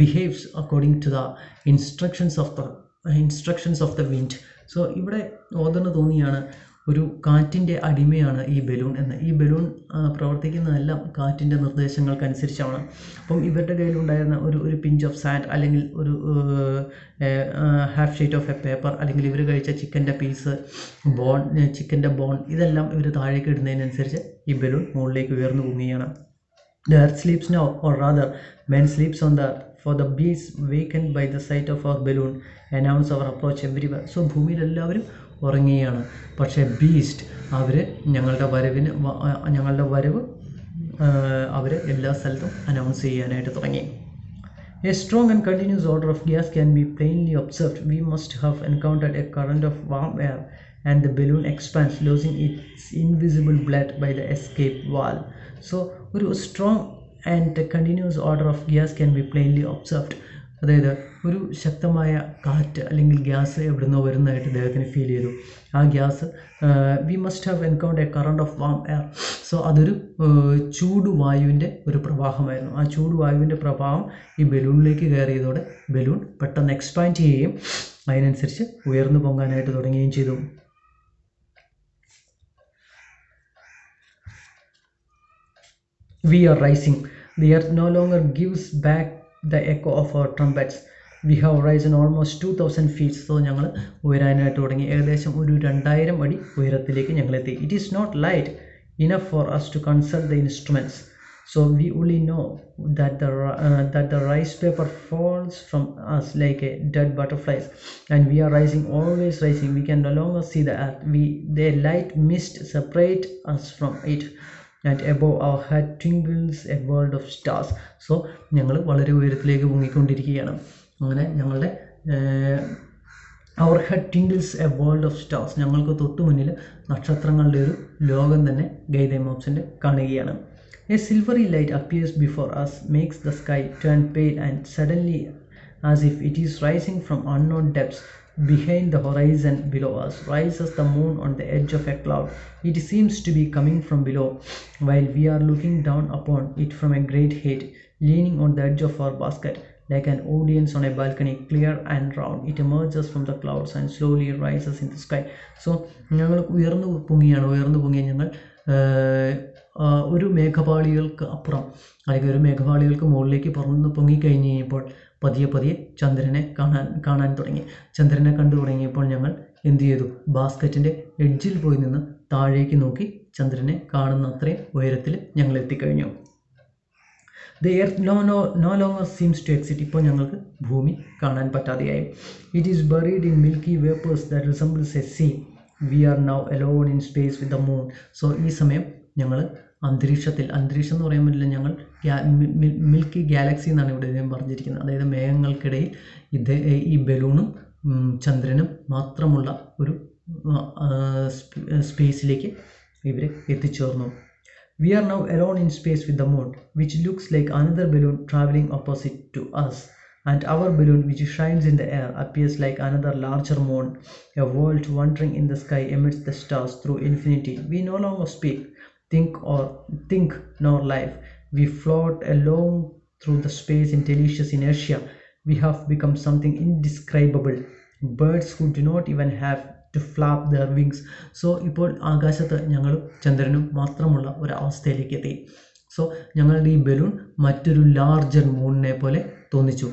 behaves according to the instructions of the wind. So ഇവിടെ ഓദറിന് തോന്നിയാണ് ഒരു കാറ്റിൻ്റെ അടിമയാണ് ഈ balloon എന്ന്. ഈ ബലൂൺ പ്രവർത്തിക്കുന്നതെല്ലാം കാറ്റിൻ്റെ നിർദ്ദേശങ്ങൾക്കനുസരിച്ചാണ്. അപ്പം ഇവരുടെ കയ്യിലുണ്ടായിരുന്ന ഒരു പിഞ്ച് ഓഫ് സാൻഡ് അല്ലെങ്കിൽ ഒരു half sheet of A paper അല്ലെങ്കിൽ ഇവർ കഴിച്ച ചിക്കൻ്റെ പീസ്, ചിക്കൻ്റെ ബോൺ, ഇതെല്ലാം ഇവർ താഴേക്ക് ഇടുന്നതിനനുസരിച്ച് ഈ ബലൂൺ മുകളിലേക്ക് ഉയർന്നു പൊങ്ങുകയാണ്. The earth sleeps now, or rather man sleeps on the earth, for the beasts wakened by the sight of our balloon announce our approach everywhere. So ഭൂമിയിൽ എല്ലാവരും ഉറങ്ങുകയാണ്, പക്ഷേ ബീസ്റ്റ് അവർ ഞങ്ങളുടെ വരവ് അവർ എല്ലാ സ്ഥലത്തും അനൗൺസ് ചെയ്യാനായിട്ട് തുടങ്ങി. A strong and continuous odor of gas can be plainly observed. We must have encountered a current of warm air and the balloon expands, losing its invisible blood by the escape valve. So ഒരു strong and continuous odor of gas can be plainly observed. അതായത് ഒരു ശക്തമായ കാറ്റ് അല്ലെങ്കിൽ gas എവിടെ നിന്നോ വരുന്നതായിട്ട് അദ്ദേഹത്തിന് ഫീൽ ചെയ്തു. ആ gas we must have encounter A current of warm air. So അതൊരു ചൂടുവായുവിൻ്റെ ഒരു പ്രവാഹമായിരുന്നു. ആ ചൂടുവായുവിൻ്റെ പ്രവാഹം ഈ ബലൂണിലേക്ക് കയറിയതോടെ ബലൂൺ പെട്ടെന്ന് എക്സ്പാൻഡ് ചെയ്യുകയും അതിനനുസരിച്ച് ഉയർന്നു പൊങ്ങാനായിട്ട് തുടങ്ങുകയും ചെയ്തു. We are rising. The earth no longer gives back the echo of our trumpets. We have risen almost 2000 feet. So ഞങ്ങൾ ഉയരാനായിട്ട് തുടങ്ങി. ഏകദേശം ഒരു 2000 അടി ഉയരത്തിലേക്ക് ഞങ്ങളെത്തി. It is not light enough for us to consult the instruments. So we only know that the rice paper falls from us like a dead butterflies, and we are rising, always rising. We can no longer see the earth. The light mist separate us from it. And above our head twinkles a world of stars. So ഞങ്ങൾ വളരെ ഉയരത്തിലേക്ക് പൊങ്ങിക്കൊണ്ടിരിക്കുകയാണ്. അങ്ങനെ ഞങ്ങളുടെ our head twinkles a world of stars. ഞങ്ങൾക്ക് തൊട്ടു മുന്നിൽ നക്ഷത്രങ്ങളുടെ ഒരു ലോകം തന്നെ ഗൈ ദെ മൗപസന്റ് കാണുകയാണ്. A silvery light appears before us, makes the sky turn pale, and suddenly, as if it is rising from unknown depths, behind the horizon below us rises the moon on the edge of a cloud. It seems to be coming from below, while we are looking down upon it from a great height, leaning on the edge of our basket. Like an audience on a balcony, clear and round, it emerges from the clouds and slowly rises in the sky. So ഞങ്ങൾ ഉയർന്നു പൊങ്ങിയ ഞങ്ങൾ ഒരു മേഘപാളികൾക്ക് അപ്പുറം അല്ലെങ്കിൽ ഒരു മേഘപാളികൾക്ക് മുകളിലേക്ക് പൊങ്ങിക്കഴിഞ്ഞ് കഴിഞ്ഞപ്പോൾ പതിയെ ചന്ദ്രനെ കാണാൻ തുടങ്ങി. ചന്ദ്രനെ കണ്ടു തുടങ്ങിയപ്പോൾ ഞങ്ങൾ എന്ത് ചെയ്തു? ബാസ്ക്കറ്റിൻ്റെ എഡ്ജിൽ പോയി നിന്ന് താഴേക്ക് നോക്കി ചന്ദ്രനെ കാണുന്ന അത്രയും ഉയരത്തിൽ ഞങ്ങൾ എത്തിക്കഴിഞ്ഞു. The earth no longer seems to exist. ഇപ്പോൾ ഞങ്ങൾക്ക് ഭൂമി കാണാൻ പറ്റാതെയായി. It is buried in milky vapors that resembles a sea. We are now alone in space with the moon. So ഈ സമയം ഞങ്ങൾ അന്തരീക്ഷം എന്ന് പറയാൻ പറ്റില്ല, ഞങ്ങൾ മിൽക്കി ഗാലക്സി എന്നാണ് ഇവിടെ ഇദ്ദേഹം പറഞ്ഞിരിക്കുന്നത്. അതായത് മേഘങ്ങൾക്കിടയിൽ ഈ ബലൂണും ചന്ദ്രനും മാത്രമുള്ള ഒരു സ്പേസിലേക്ക് ഇവർ എത്തിച്ചേർന്നു. We are now alone in space with the moon, which looks like another balloon traveling opposite to us. And our balloon, which shines in the air, appears like another larger moon, a world wandering in the sky amidst the stars through infinity. We no longer speak, think nor live. We float along through the space in delicious inertia. We have become something indescribable, birds who do not even have to flap their wings. So ഇപ്പോൾ ആകാശത്ത് ഞങ്ങളും ചന്ദ്രനും മാത്രമുള്ള ഒരു അവസ്ഥയിലേക്ക് എത്തി. So ഞങ്ങളുടെ ഈ ബലൂൺ മറ്റൊരു ലാർജർ മൂണിനെ പോലെ തോന്നിച്ചു.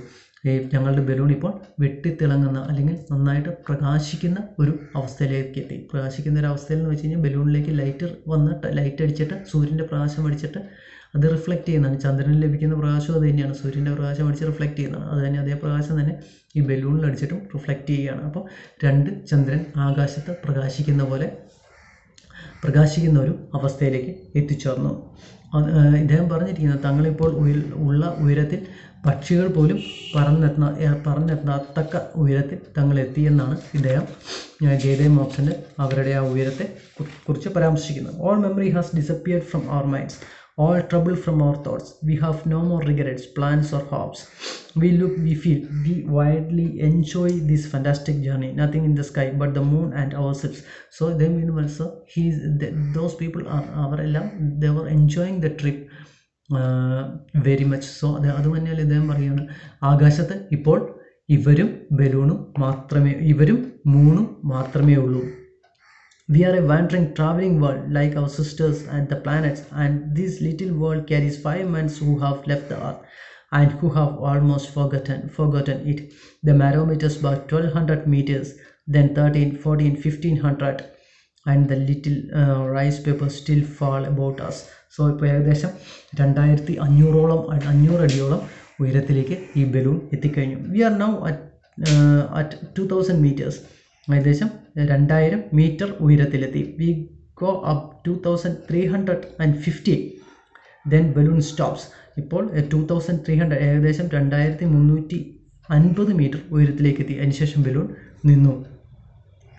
ഞങ്ങളുടെ ബലൂൺ ഇപ്പോൾ വെട്ടിത്തിളങ്ങുന്ന അല്ലെങ്കിൽ നന്നായിട്ട് പ്രകാശിക്കുന്ന ഒരു അവസ്ഥയിലേക്ക് എത്തി. പ്രകാശിക്കുന്ന ഒരു അവസ്ഥയിൽ എന്ന് വെച്ച് കഴിഞ്ഞാൽ ബലൂണിലേക്ക് ലൈറ്റ് അടിച്ചിട്ട് സൂര്യൻ്റെ പ്രകാശം അടിച്ചിട്ട് അത് റിഫ്ലക്റ്റ് ചെയ്യുന്നതാണ്. ചന്ദ്രനിൽ ലഭിക്കുന്ന പ്രകാശം അത് തന്നെയാണ്, സൂര്യൻ്റെ പ്രകാശം അടിച്ച് റിഫ്ലക്റ്റ് ചെയ്യുന്നതാണ്. അത് തന്നെ അതേ പ്രകാശം തന്നെ ഈ ബലൂണിൽ അടിച്ചിട്ടും റിഫ്ലക്റ്റ് ചെയ്യുകയാണ്. അപ്പോൾ രണ്ട് ചന്ദ്രൻ ആകാശത്ത് പ്രകാശിക്കുന്ന ഒരു അവസ്ഥയിലേക്ക് എത്തിച്ചേർന്നു. ഇദ്ദേഹം പറഞ്ഞിരിക്കുന്നത് തങ്ങളിപ്പോൾ ഉള്ള ഉയരത്തിൽ പക്ഷികൾ പോലും പറന്നെത്താത്തക്ക ഉയരത്തിൽ തങ്ങൾ എത്തിയെന്നാണ് ഇദ്ദേഹം ഗൈ de Maupassant അവരുടെ ആ ഉയരത്തെ കുറിച്ച് പരാമർശിക്കുന്നത്. All memory has disappeared from our minds, all trouble from our thoughts. We have no more regrets, plans or hopes. We look, we feel, we widely enjoy this fantastic journey. Nothing in the sky but the moon and ourselves. So then also those people are they were enjoying the trip very much. So അത് തന്നെയല്ല ഇദ്ദേഹം പറയുകയാണ്, ആകാശത്ത് ഇപ്പോൾ ഇവരും മൂണും മാത്രമേ ഉള്ളൂ. We are a wandering, traveling world like our sisters and the planets, and this little world carries 5 months who have left the earth and who have almost forgotten it. The barometers about 1200 meters, then 13, 14, 1500, and the little rice papers still fall about us. So ഇപ്പോൾ ഏകദേശം 2500 അടിയോളം ഉയരത്തിലേക്ക് ഈ balloon എത്തിക്കഴിഞ്ഞു. We are now at 2000 meters. ഏകദേശം 2000 metre ഉയരത്തിലെത്തി. We go up 2350, then balloon stops. ഇപ്പോൾ 2300 ഏകദേശം 2350 metre ഉയരത്തിലേക്ക് എത്തി. അതിനുശേഷം ബലൂൺ നിന്നു.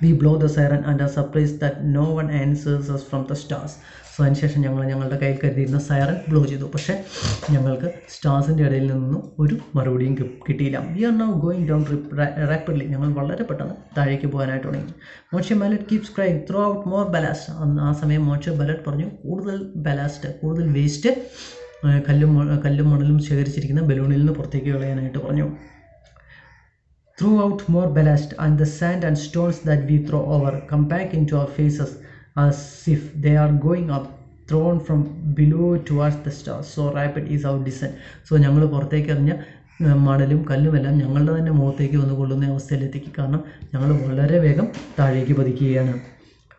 We blow the siren and are surprised that no one answers us from the stars. So അതിനുശേഷം ഞങ്ങളുടെ കയ്യിൽ കരുതിയിരുന്ന സൈറൻ ബ്ലോ ചെയ്തു. പക്ഷേ ഞങ്ങൾക്ക് സ്റ്റാർസിൻ്റെ ഇടയിൽ നിന്നും ഒരു മറുപടിയും കിട്ടിയില്ല. We are now going down rapidly. ഞങ്ങൾ വളരെ പെട്ടെന്ന് താഴേക്ക് പോകാനായിട്ട് തുടങ്ങി. മോൺഷെ ബാലറ്റ് keeps crying throw out more ballast. ആ സമയം മോൺഷെ ബാലറ്റ് പറഞ്ഞു കൂടുതൽ വേസ്റ്റ് കല്ലും മണലും ശേഖരിച്ചിരിക്കുന്ന ബലൂണിൽ നിന്ന് പുറത്തേക്ക് കളയാനായിട്ട് പറഞ്ഞു. Throw out more ballast, and the sand and stones that we throw over come back into our faces as if they are going up, thrown from below towards the stars. So rapid is our descent. So ഞങ്ങൾ പുറത്തേക്ക് എറിഞ്ഞ മണലും കല്ലുമെല്ലാം ഞങ്ങളുടെ തന്നെ മുഖത്തേക്ക് വന്ന് കൊള്ളുന്ന അവസ്ഥയിലെത്തിക്കും. കാരണം ഞങ്ങൾ വളരെ വേഗം താഴേക്ക് പതിക്കുകയാണ്.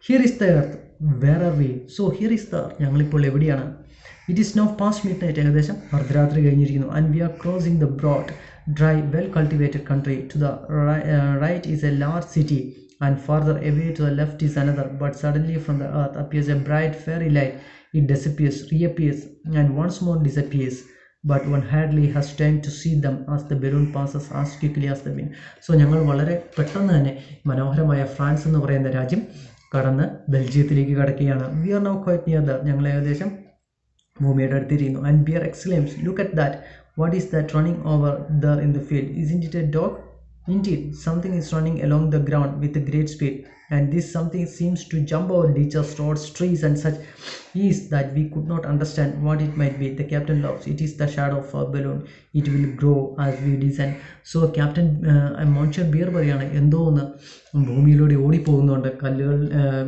Here is the earth, where are we? So here is the earth. ഞങ്ങളിപ്പോൾ എവിടെയാണ്? It is now past midnight. ഏകദേശം അർദ്ധരാത്രി കഴിഞ്ഞിരിക്കുന്നു. And we are crossing the broad, dry, well-cultivated country. To the right is a large city, and farther away to the left is another. But suddenly from the earth appears a bright fairy light. It disappears, reappears, and once more disappears. But one hardly has time to see them as the balloon passes as quickly as the wind. So ഞങ്ങൾ വളരെ പെട്ടെന്ന് തന്നെ മനോഹരമായ France എന്ന് പറയുന്ന രാജ്യം കടന്ന് ബെൽജിയത്തിലേക്ക് കടക്കുകയാണ്. We are now quite near there. ഞങ്ങൾ ഏകദേശം ഭൂമിയുടെ അടുത്തിരിക്കുന്നു. And Pierre exclaims, "Look at that. What is that running over there in the field? Isn't it a dog?" Indeed, something is running along the ground with a great speed, and this something seems to jump over ditches, roads, trees, and such ease that we could not understand what it might be. The captain laughs. It is the shadow of a balloon. It will grow as we descend. So Captain Monsieur Beer പറയാണ് എന്തോ ഒന്ന് ഭൂമിയിലൂടെ ഓടിപ്പോകുന്നുണ്ട്. കല്ലുകൾ,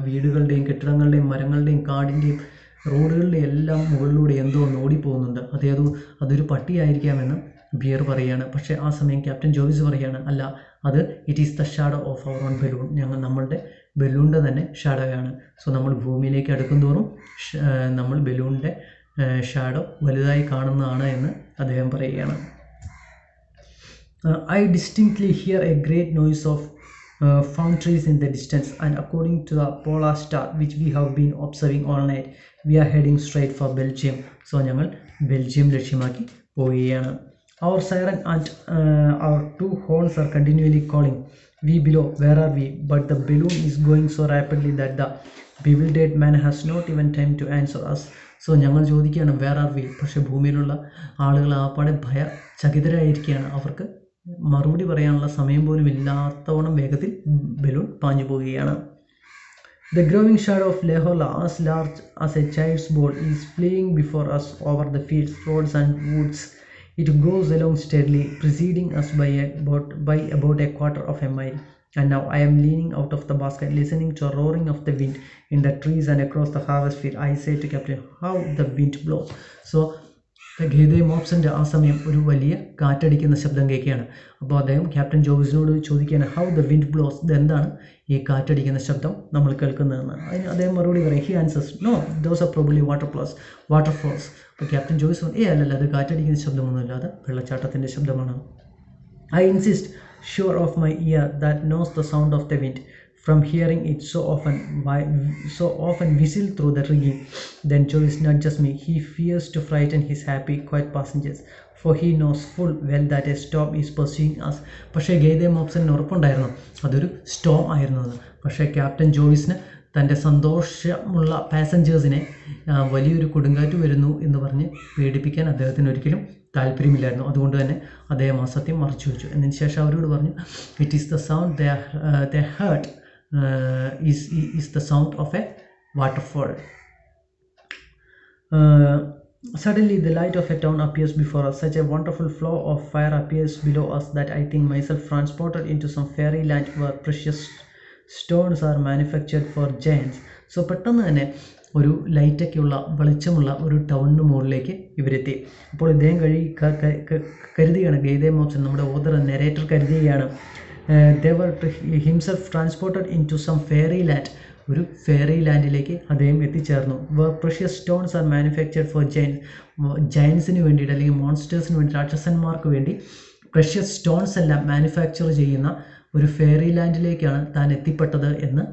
വീടുകളുടെയും കെട്ടിടങ്ങളുടെയും മരങ്ങളുടെയും കാടിൻ്റെയും റോഡുകളുടെ എല്ലാം മുകളിലൂടെ എന്തോ ഒന്ന് ഓടിപ്പോകുന്നുണ്ട്. അതൊരു പട്ടിയായിരിക്കാമെന്ന് ബിയർ പറയുകയാണ്. പക്ഷേ ആ സമയം ക്യാപ്റ്റൻ ജോയ്സ് പറയുകയാണ്, അല്ല, അത് it is the shadow of our own balloon. നമ്മളുടെ ബലൂണിൻ്റെ തന്നെ ഷാഡോയാണ്. സോ നമ്മൾ ഭൂമിയിലേക്ക് അടുക്കുന്തോറും നമ്മൾ ബലൂണിൻ്റെ ഷാഡോ വലുതായി കാണുന്നതാണ് എന്ന് അദ്ദേഹം പറയുകയാണ്. I distinctly hear a great noise of palm trees in the distance, and according to the polar star which we have been observing all night, we are heading straight for Belgium. So ഞങ്ങൾ Belgium ലക്ഷ്യമാക്കി പോവുകയാണ്. Our siren and our two horns are continually calling. We below, where are we? But the balloon is going so rapidly that the bewildered man has not even time to answer us. So ഞങ്ങൾ ചോദിക്കുകയാണ് where are V. പക്ഷേ ഭൂമിയിലുള്ള ആളുകൾ ആപ്പാടെ ചകിതരായിരിക്കുകയാണ്. അവർക്ക് മറുപടി പറയാനുള്ള സമയം പോലും ഇല്ലാത്തവണ്ണം വേഗത്തിൽ ബലൂൺ പാഞ്ഞു പോവുകയാണ്. The growing shadow of Le Horla, as large as a child's ball, is fleeing before us over the fields, roads and woods. It goes along steadily, preceding us by about a quarter of a mile. And now I am leaning out of the basket, listening to a roaring of the wind in the trees and across the harvest field. I say to Captain, how the wind blows. So Guy de Maupassant ആ സമയം ഒരു വലിയ കാറ്റടിക്കുന്ന ശബ്ദം കേൾക്കുകയാണ്. അപ്പോൾ അദ്ദേഹം captain ജോയ്സിനോട് ചോദിക്കുകയാണ്, how the wind blows, ഇതെന്താണ് ഈ കാറ്റടിക്കുന്ന ശബ്ദം നമ്മൾ കേൾക്കുന്നതെന്ന്. അതിന് അദ്ദേഹം മറുപടി പറയും, he answers, no, those are probably waterfalls. അപ്പോൾ ക്യാപ്റ്റൻ ജോയ്സ് പറഞ്ഞു, അല്ലല്ല, അത് കാറ്റടിക്കുന്ന ശബ്ദമൊന്നുമില്ല, അത് വെള്ളച്ചാട്ടത്തിൻ്റെ ശബ്ദമാണ്. I insist, sure of my ear that knows the sound of the wind, from hearing it so often whistle through the rigging. Then Joyce nudges me. He fears to frighten his happy, quiet passengers, for he knows full well that a storm is pursuing us. പക്ഷേ ഗൈ de Maupassant ഉറപ്പുണ്ടായിരുന്നു അതൊരു Storm ആയിരുന്നു. പക്ഷേ captain ജോയ്സിന് തൻ്റെ സന്തോഷമുള്ള പാസഞ്ചേഴ്സിനെ വലിയൊരു കൊടുങ്കാറ്റ് വരുന്നു എന്ന് പറഞ്ഞ് പേടിപ്പിക്കാൻ അദ്ദേഹത്തിന് ഒരിക്കലും താല്പര്യമില്ലായിരുന്നു. അതുകൊണ്ട് തന്നെ അദ്ദേഹം ആ സത്യം മറച്ചു വെച്ചു. എന്നതിന് ശേഷം അവരോട് പറഞ്ഞു, it is the sound the heart is the sound of a waterfall. Suddenly the light of a town appears before us. Such a wonderful flow of fire appears below us that I think myself transported into some fairy land where precious stones are manufactured for giants. So പെട്ടെന്ന് തന്നെ ഒരു ലൈറ്റൊക്കെയുള്ള വെളിച്ചമുള്ള ഒരു ടൗണിന് മുകളിലേക്ക് ഇവരെത്തി. അപ്പോൾ ഇദ്ദേഹം കരുതുകയാണ്, ഗൈ de Maupassant നമ്മുടെ author narrator കരുതുകയാണ്, they were himself transported into some fairy land. ഒരു ഫെയറി ലാൻഡിലേക്ക് അദ്ദേഹം എത്തിച്ചേർന്നു. precious stones are manufactured for ജയൻസിന് വേണ്ടിയിട്ട്, അല്ലെങ്കിൽ മോൺസ്റ്റേഴ്സിന് വേണ്ടി, രാക്ഷസന്മാർക്ക് വേണ്ടി precious stones എല്ലാം മാനുഫാക്ചർ ചെയ്യുന്ന ഒരു ഫെയറി ലാൻഡിലേക്കാണ് താൻ എത്തിപ്പെട്ടത് എന്ന്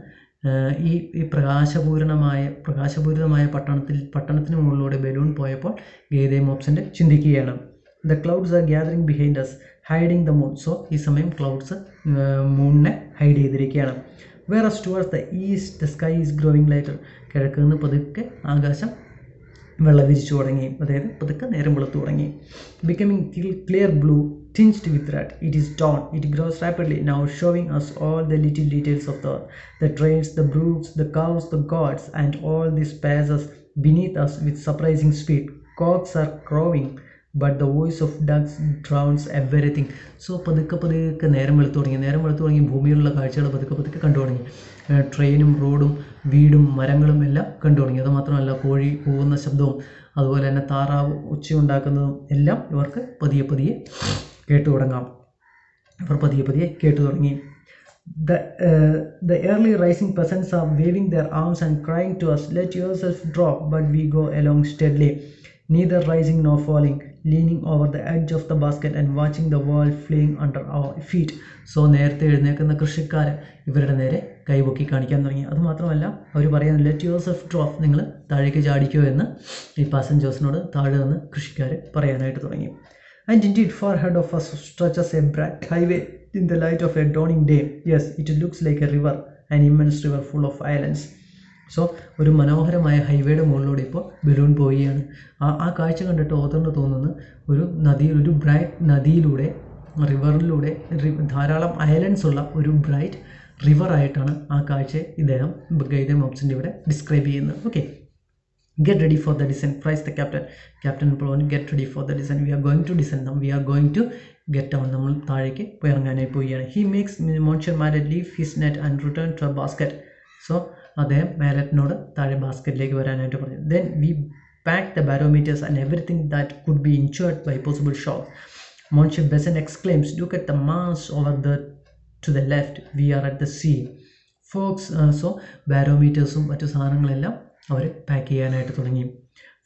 ഈ പ്രകാശപൂരിതമായ പട്ടണത്തിന് മുകളിലൂടെ ബലൂൺ പോയപ്പോൾ ഗൈ de Maupassant ചിന്തിക്കുകയാണ്. The clouds are gathering behind us, hiding the moon. So ഈ സമയം ക്ലൗഡ്സ് മൂണിനെ ഹൈഡ് ചെയ്തിരിക്കുകയാണ്. Whereas towards the east the sky is growing lighter. കിഴക്ക് നിന്ന് പതുക്കെ ആകാശം വെള്ളവിരിച്ചു തുടങ്ങി, അതായത് പതുക്കെ നേരം വെളുത്തു തുടങ്ങി. Becoming clear blue, tinged with red. It is dawn. It grows rapidly, now showing us all the little details of the trains, the broods, the cows, the gods, and all this passes beneath us with surprising speed. Cocks are crowing, but the voice of ducks drowns everything. So പതുക്കെ നേരം വെളുത്തു തുടങ്ങി ഭൂമിയിലുള്ള കാഴ്ചകൾ പതുക്കെ കണ്ടു തുടങ്ങി. ട്രെയിനും റോഡും വീടും മരങ്ങളും എല്ലാം കണ്ടു തുടങ്ങി. അതുമാത്രമല്ല, കോഴി കൂവുന്ന ശബ്ദവും അതുപോലെ തന്നെ താറാവ് ഉച്ചയുണ്ടാക്കുന്നതും എല്ലാം ഇവർക്ക് പതിയെ കേട്ടു തുടങ്ങി. The early rising peasants are waving their arms and crying to us, let yourself drop, but we go along steadily, neither rising nor falling, leaning over the edge of the basket and watching the world fleeing under our feet. So നേരത്തെ എഴുന്നേൽക്കുന്ന കൃഷിക്കാർ ഇവരുടെ നേരെ കൈപൊക്കി കാണിക്കാൻ തുടങ്ങി. അതുമാത്രമല്ല, അവർ പറയുന്നത് let your self drop, നിങ്ങൾ താഴേക്ക് ചാടിക്കോ എന്ന് ഈ പാസഞ്ചേഴ്സിനോട് താഴെ നിന്ന് കൃഷിക്കാർ പറയാനായിട്ട് തുടങ്ങി. And indeed, far ahead of us stretches a bright highway in the light of a dawning day. Yes, it looks like a river, an immense river full of islands. So ഒരു മനോഹരമായ ഹൈവേയുടെ മുകളിലൂടെ ഇപ്പോൾ ബലൂൺ പോവുകയാണ്. ആ കാഴ്ച കണ്ടിട്ട് ഓതറിന് തോന്നുന്നു ഒരു ബ്രൈറ്റ് നദിയിലൂടെ റിവറിലൂടെ ധാരാളം ഐലൻഡ്സ് ഉള്ള ഒരു ബ്രൈറ്റ് റിവർ ആയിട്ടാണ് ആ കാഴ്ചയെ ഇദ്ദേഹം ഗൈ ദ മൗപ്പസന്റ് ഇവിടെ ഡിസ്ക്രൈബ് ചെയ്യുന്നത്. Okay, get ready for the descent, cries the captain. Captain പറഞ്ഞു, get ready for the descent, we are going to descend them, we are going to get down, നമ്മൾ താഴേക്ക് ഇറങ്ങാനായി പോവുകയാണ്. He makes Monsieur Mallet leave his net and return to a basket. So അദ്ദേഹം മാലറ്റിനോട് താഴെ ബാസ്ക്കറ്റിലേക്ക് വരാനായിട്ട് പറഞ്ഞു. Then we pack the barometers and everything that could be injured by possible shock. Monsieur Besant exclaims, look at the mass over there to the left, we are at the sea. Folks, so ബാരോമീറ്റേഴ്സും മറ്റു സാധനങ്ങളെല്ലാം അവർ pack ചെയ്യാനായിട്ട് തുടങ്ങി.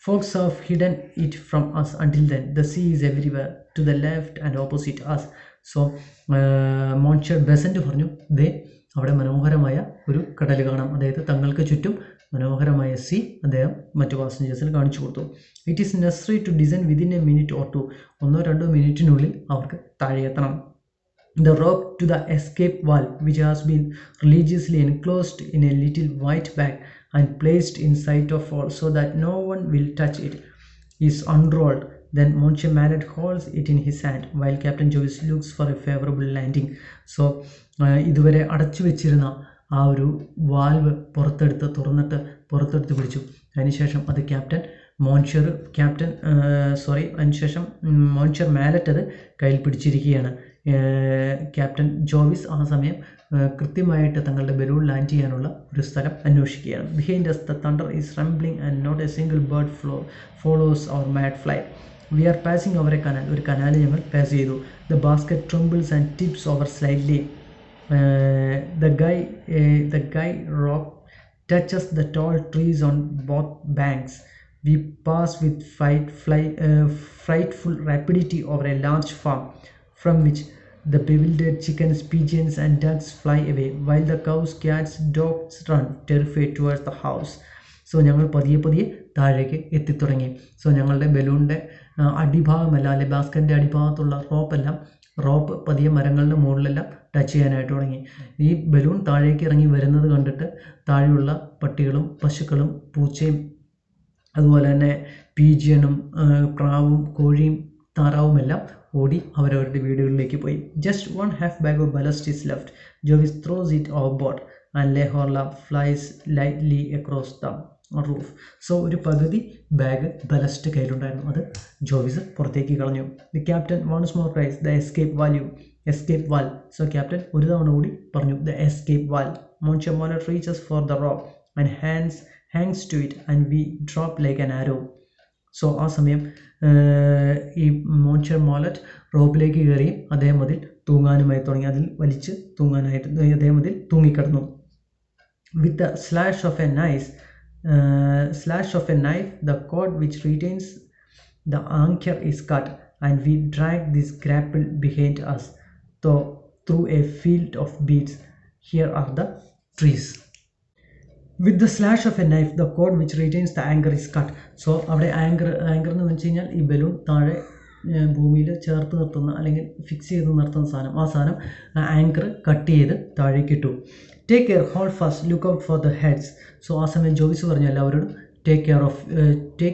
Folks have hidden it from us until then. The sea is everywhere, to the left and opposite us. So monsieur Bessand പറഞ്ഞു, ദേ അവിടെ മനോഹരമായ ഒരു കടൽ കാണാം, അതായത് തങ്ങൾക്ക് ചുറ്റും മനോഹരമായ സീ അദ്ദേഹം മറ്റു പാസഞ്ചേഴ്സിന് കാണിച്ചു കൊടുത്തു. It is necessary to design within a minute or two, 1-2 മിനിറ്റിനുള്ളിൽ അവർക്ക് താഴെ എത്തണം. The rope to the escape valve, which has been religiously enclosed in a little white bag and placed in sight of all so that no one will touch it, is unrolled. Then Monsieur Mallet holds it in his hand while Captain Jovis looks for a favorable landing. So ഇതുവരെ അടച്ചു വെച്ചിരുന്ന ആ ഒരു valve പുറത്തെടുത്ത് പിടിച്ചു. അതിനുശേഷം അത് അതിനുശേഷം മോൺഷർ മാലറ്റ് അത് കയ്യിൽ പിടിച്ചിരിക്കുകയാണ്. ക്യാപ്റ്റൻ ജോവിസ് ആ സമയം കൃത്യമായിട്ട് തങ്ങളുടെ ബലൂൺ ലാൻഡ് ചെയ്യാനുള്ള ഒരു സ്ഥലം അന്വേഷിക്കുകയാണ്. Behind us the thunder is rumbling and not a single bird follows our mad flight. We are passing over a canal. ഒരു കനാൽ ഞങ്ങൾ പാസ് ചെയ്തു. The basket trembles and tips over slightly. The guy rock touches the tall trees on both banks. We pass with frightful rapidity over a large farm from which the bewildered chickens, pigeons and ducks fly away, while the cows, cats, dogs run terrified towards the house. So ഞങ്ങൾ പതിയെ താഴേക്ക് എത്തിത്തുടങ്ങി. So ഞങ്ങളുടെ ബലൂണിൻ്റെ അടിഭാഗമല്ല, അല്ലെ ബാസ്ക്കറ്റിൻ്റെ അടിഭാഗത്തുള്ള rope പതിയെ മരങ്ങളുടെ മുകളിലെല്ലാം touch ചെയ്യാനായിട്ട് തുടങ്ങി. ഈ ബലൂൺ താഴേക്ക് ഇറങ്ങി വരുന്നത് കണ്ടിട്ട് താഴെയുള്ള പട്ടികളും പശുക്കളും പൂച്ചയും അതുപോലെ തന്നെ പീജിയനും പ്രാവും കോഴിയും താറാവുമെല്ലാം ഓടി അവരവരുടെ വീടുകളിലേക്ക് പോയി. Just 1/2 bag of ballast is left. Jovis throws it overboard and Le Horla flies lightly across the roof. So ഒരു പകുതി ബാഗ് ബലസ്റ്റ് കയ്യിലുണ്ടായിരുന്നു, അത് ജോവിസ് പുറത്തേക്ക് കളഞ്ഞു. The captain once more cries, the escape valve. So captain ഒരു തവണ കൂടി പറഞ്ഞു, the escape valve. Monsieur Mallet reaches for the rope and hangs to it and we drop like an arrow. So ആ സമയം ഈ മോൺഷർ mallet റോപ്പിലേക്ക് കയറി അദ്ദേഹം അതിൽ തൂങ്ങാനുമായി തുടങ്ങി. അതിൽ വലിച്ച് തൂങ്ങാനായിട്ട് അദ്ദേഹം അതിൽ തൂങ്ങിക്കിടന്നു. With the slash of a knife, the cord which retains the anchor is cut and we drag this grapple behind us through a field of beads. Here are the trees. With the slash of a knife, the cord which retains the anchor is cut. So അവിടെ anchor എന്ന് വെച്ച് കഴിഞ്ഞാൽ ഈ balloon താഴെ ഭൂമിയിൽ ചേർത്ത് നിർത്തുന്ന അല്ലെങ്കിൽ ഫിക്സ് ചെയ്ത് നിർത്തുന്ന സാധനം, ആ സാധനം ആങ്കർ കട്ട് ചെയ്ത് താഴേക്ക് ഇട്ടു. Take care, hold fast, look out for the heads. So ആ സമയം ജോവിസ് പറഞ്ഞു എല്ലാവരോടും take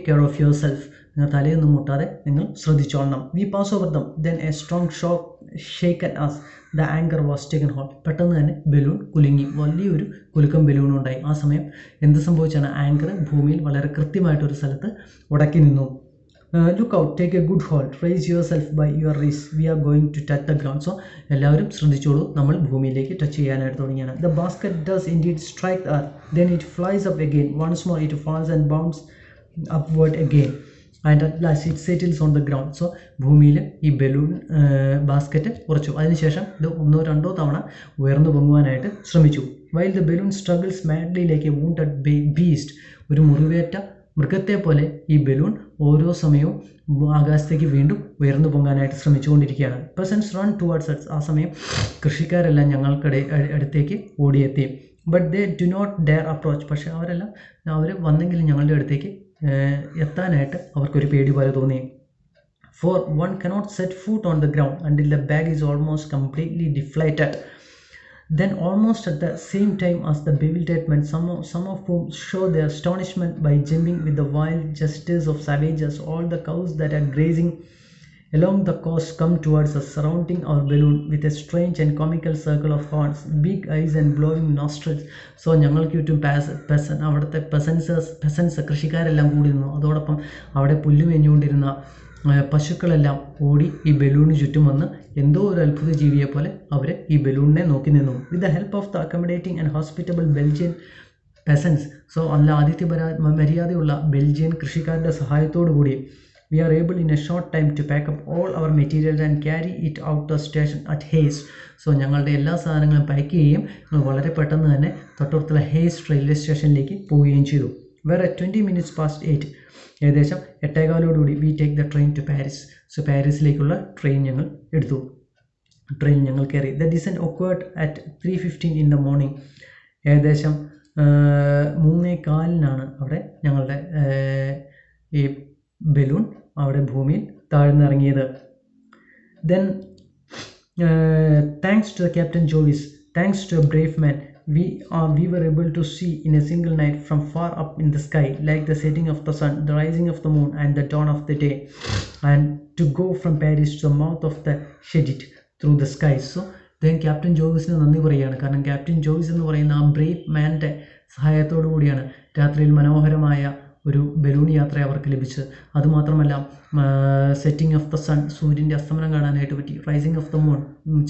care of your self, നിങ്ങൾ തലയൊന്നും മുട്ടാതെ നിങ്ങൾ ശ്രദ്ധിച്ചോളണം. We pass over them, then a strong shock shaken us, the anchor was taken hold. പെട്ടെന്ന് തന്നെ ബലൂൺ കുലുങ്ങി, വലിയൊരു കുലുക്കം ബലൂൺ ഉണ്ടായി. ആ സമയം എന്ത് സംഭവിച്ചാണ്, ആങ്കർ ഭൂമിയിൽ വളരെ കൃത്യമായിട്ടൊരു സ്ഥലത്ത് ഉടക്കി നിന്നു. Look out, take a good hold, raise your self by your wrists, we are going to touch the ground. So എല്ലാവരും ശ്രദ്ധിച്ചോളൂ, നമ്മൾ ഭൂമിയിലേക്ക് ടച്ച് ചെയ്യാനായിട്ട് തുടങ്ങിയാണ്. The basket does indeed strike the earth, then it flies up again, once more it falls and bounce upward again and at last it settles on the ground. So ഭൂമിയിൽ ഈ balloon basket ഉറച്ചു. അതിനുശേഷം ഇത് 1-2 തവണ ഉയർന്നു പൊങ്ങുവാനായിട്ട് ശ്രമിച്ചു. While the balloon struggles madly like A wounded beast, ഒരു മുറിവേറ്റ മൃഗത്തെ പോലെ ഈ ബലൂൺ ഓരോ സമയവും ആകാശത്തേക്ക് വീണ്ടും ഉയർന്നു പൊങ്ങാനായിട്ട് ശ്രമിച്ചുകൊണ്ടിരിക്കുകയാണ്. പെസൻസ് റൺ ടുവേർഡ്സ് അസ്, ആ സമയം കൃഷിക്കാരെല്ലാം അടുത്തേക്ക് ഓടിയെത്തി. But they do not dare approach, പക്ഷേ അവർ വന്നെങ്കിലും ഞങ്ങളുടെ അടുത്തേക്ക് എത്താനായിട്ട് അവർക്കൊരു പേടി പോലെ തോന്നി. For one cannot set foot on the ground until the bag is almost completely deflated. Then almost at the same time as the bewildered men, some of whom show their astonishment by jumping with the wild gestures of savages, all the cows that are grazing Along the coast come towards us, surrounding our balloon with a strange and comical circle of horns, big eyes and blowing nostrils. So ഞങ്ങൾക്ക് ചുറ്റും അവിടുത്തെ പെസൻസ് കൃഷിക്കാരെല്ലാം കൂടി നിന്നു. അതോടൊപ്പം അവിടെ പുല്ല് മേഞ്ഞുകൊണ്ടിരുന്ന പശുക്കളെല്ലാം ഓടി ഈ ബലൂണിന് ചുറ്റും വന്ന് എന്തോ ഒരു അത്ഭുത ജീവിയെ പോലെ അവർ ഈ ബലൂണിനെ നോക്കി നിന്നു. With the help of the accommodating and hospitable Belgian പെസൻസ്, so നല്ല ആതിഥ്യ മര്യാദയുള്ള ബെൽജിയൻ കൃഷിക്കാരുടെ സഹായത്തോടു കൂടി we are able in a short time to pack up all our materials and carry it out the station at Heist. So ഞങ്ങളുടെ എല്ലാ സാധനങ്ങളും pack ചെയ്യുകയും വളരെ പെട്ടെന്ന് തന്നെ തൊട്ടടുത്തുള്ള ഹേസ്റ്റ് റെയിൽവേ സ്റ്റേഷനിലേക്ക് പോവുകയും ചെയ്തു. വേറെ 20 minutes past 8, ഏകദേശം 8:15 we take the train to Paris. So പാരീസിലേക്കുള്ള ട്രെയിൻ ഞങ്ങൾ എടുത്തു. ട്രെയിൻ ഞങ്ങൾ കയറി. The descent occurred at 3:15 in the morning. ഏകദേശം 3:15 അവിടെ ഞങ്ങളുടെ ഈ ബലൂൺ അവിടെ ഭൂമിയിൽ താഴ്ന്നിറങ്ങിയത്. Then thanks to the captain Jovis, thanks to a brave man, we were able to see in a single night from far up in the sky, like the setting of the sun, the rising of the moon and the dawn of the day, and to go from Paris to the mouth of the Chedid through the skies. So then captain ജോവിസിന് നന്ദി പറയുകയാണ്. കാരണം captain Jovees എന്ന് പറയുന്ന ആ Brave മാൻ്റെ സഹായത്തോടു കൂടിയാണ് രാത്രിയിൽ മനോഹരമായ ഒരു ബലൂൺ യാത്ര അവർക്ക് ലഭിച്ചത്. അതുമാത്രമല്ല സെറ്റിംഗ് ഓഫ് ദ സൺ, സൂര്യൻ്റെ അസ്തമനം കാണാനായിട്ട് പറ്റി. റൈസിംഗ് ഓഫ് ദ മൂൺ,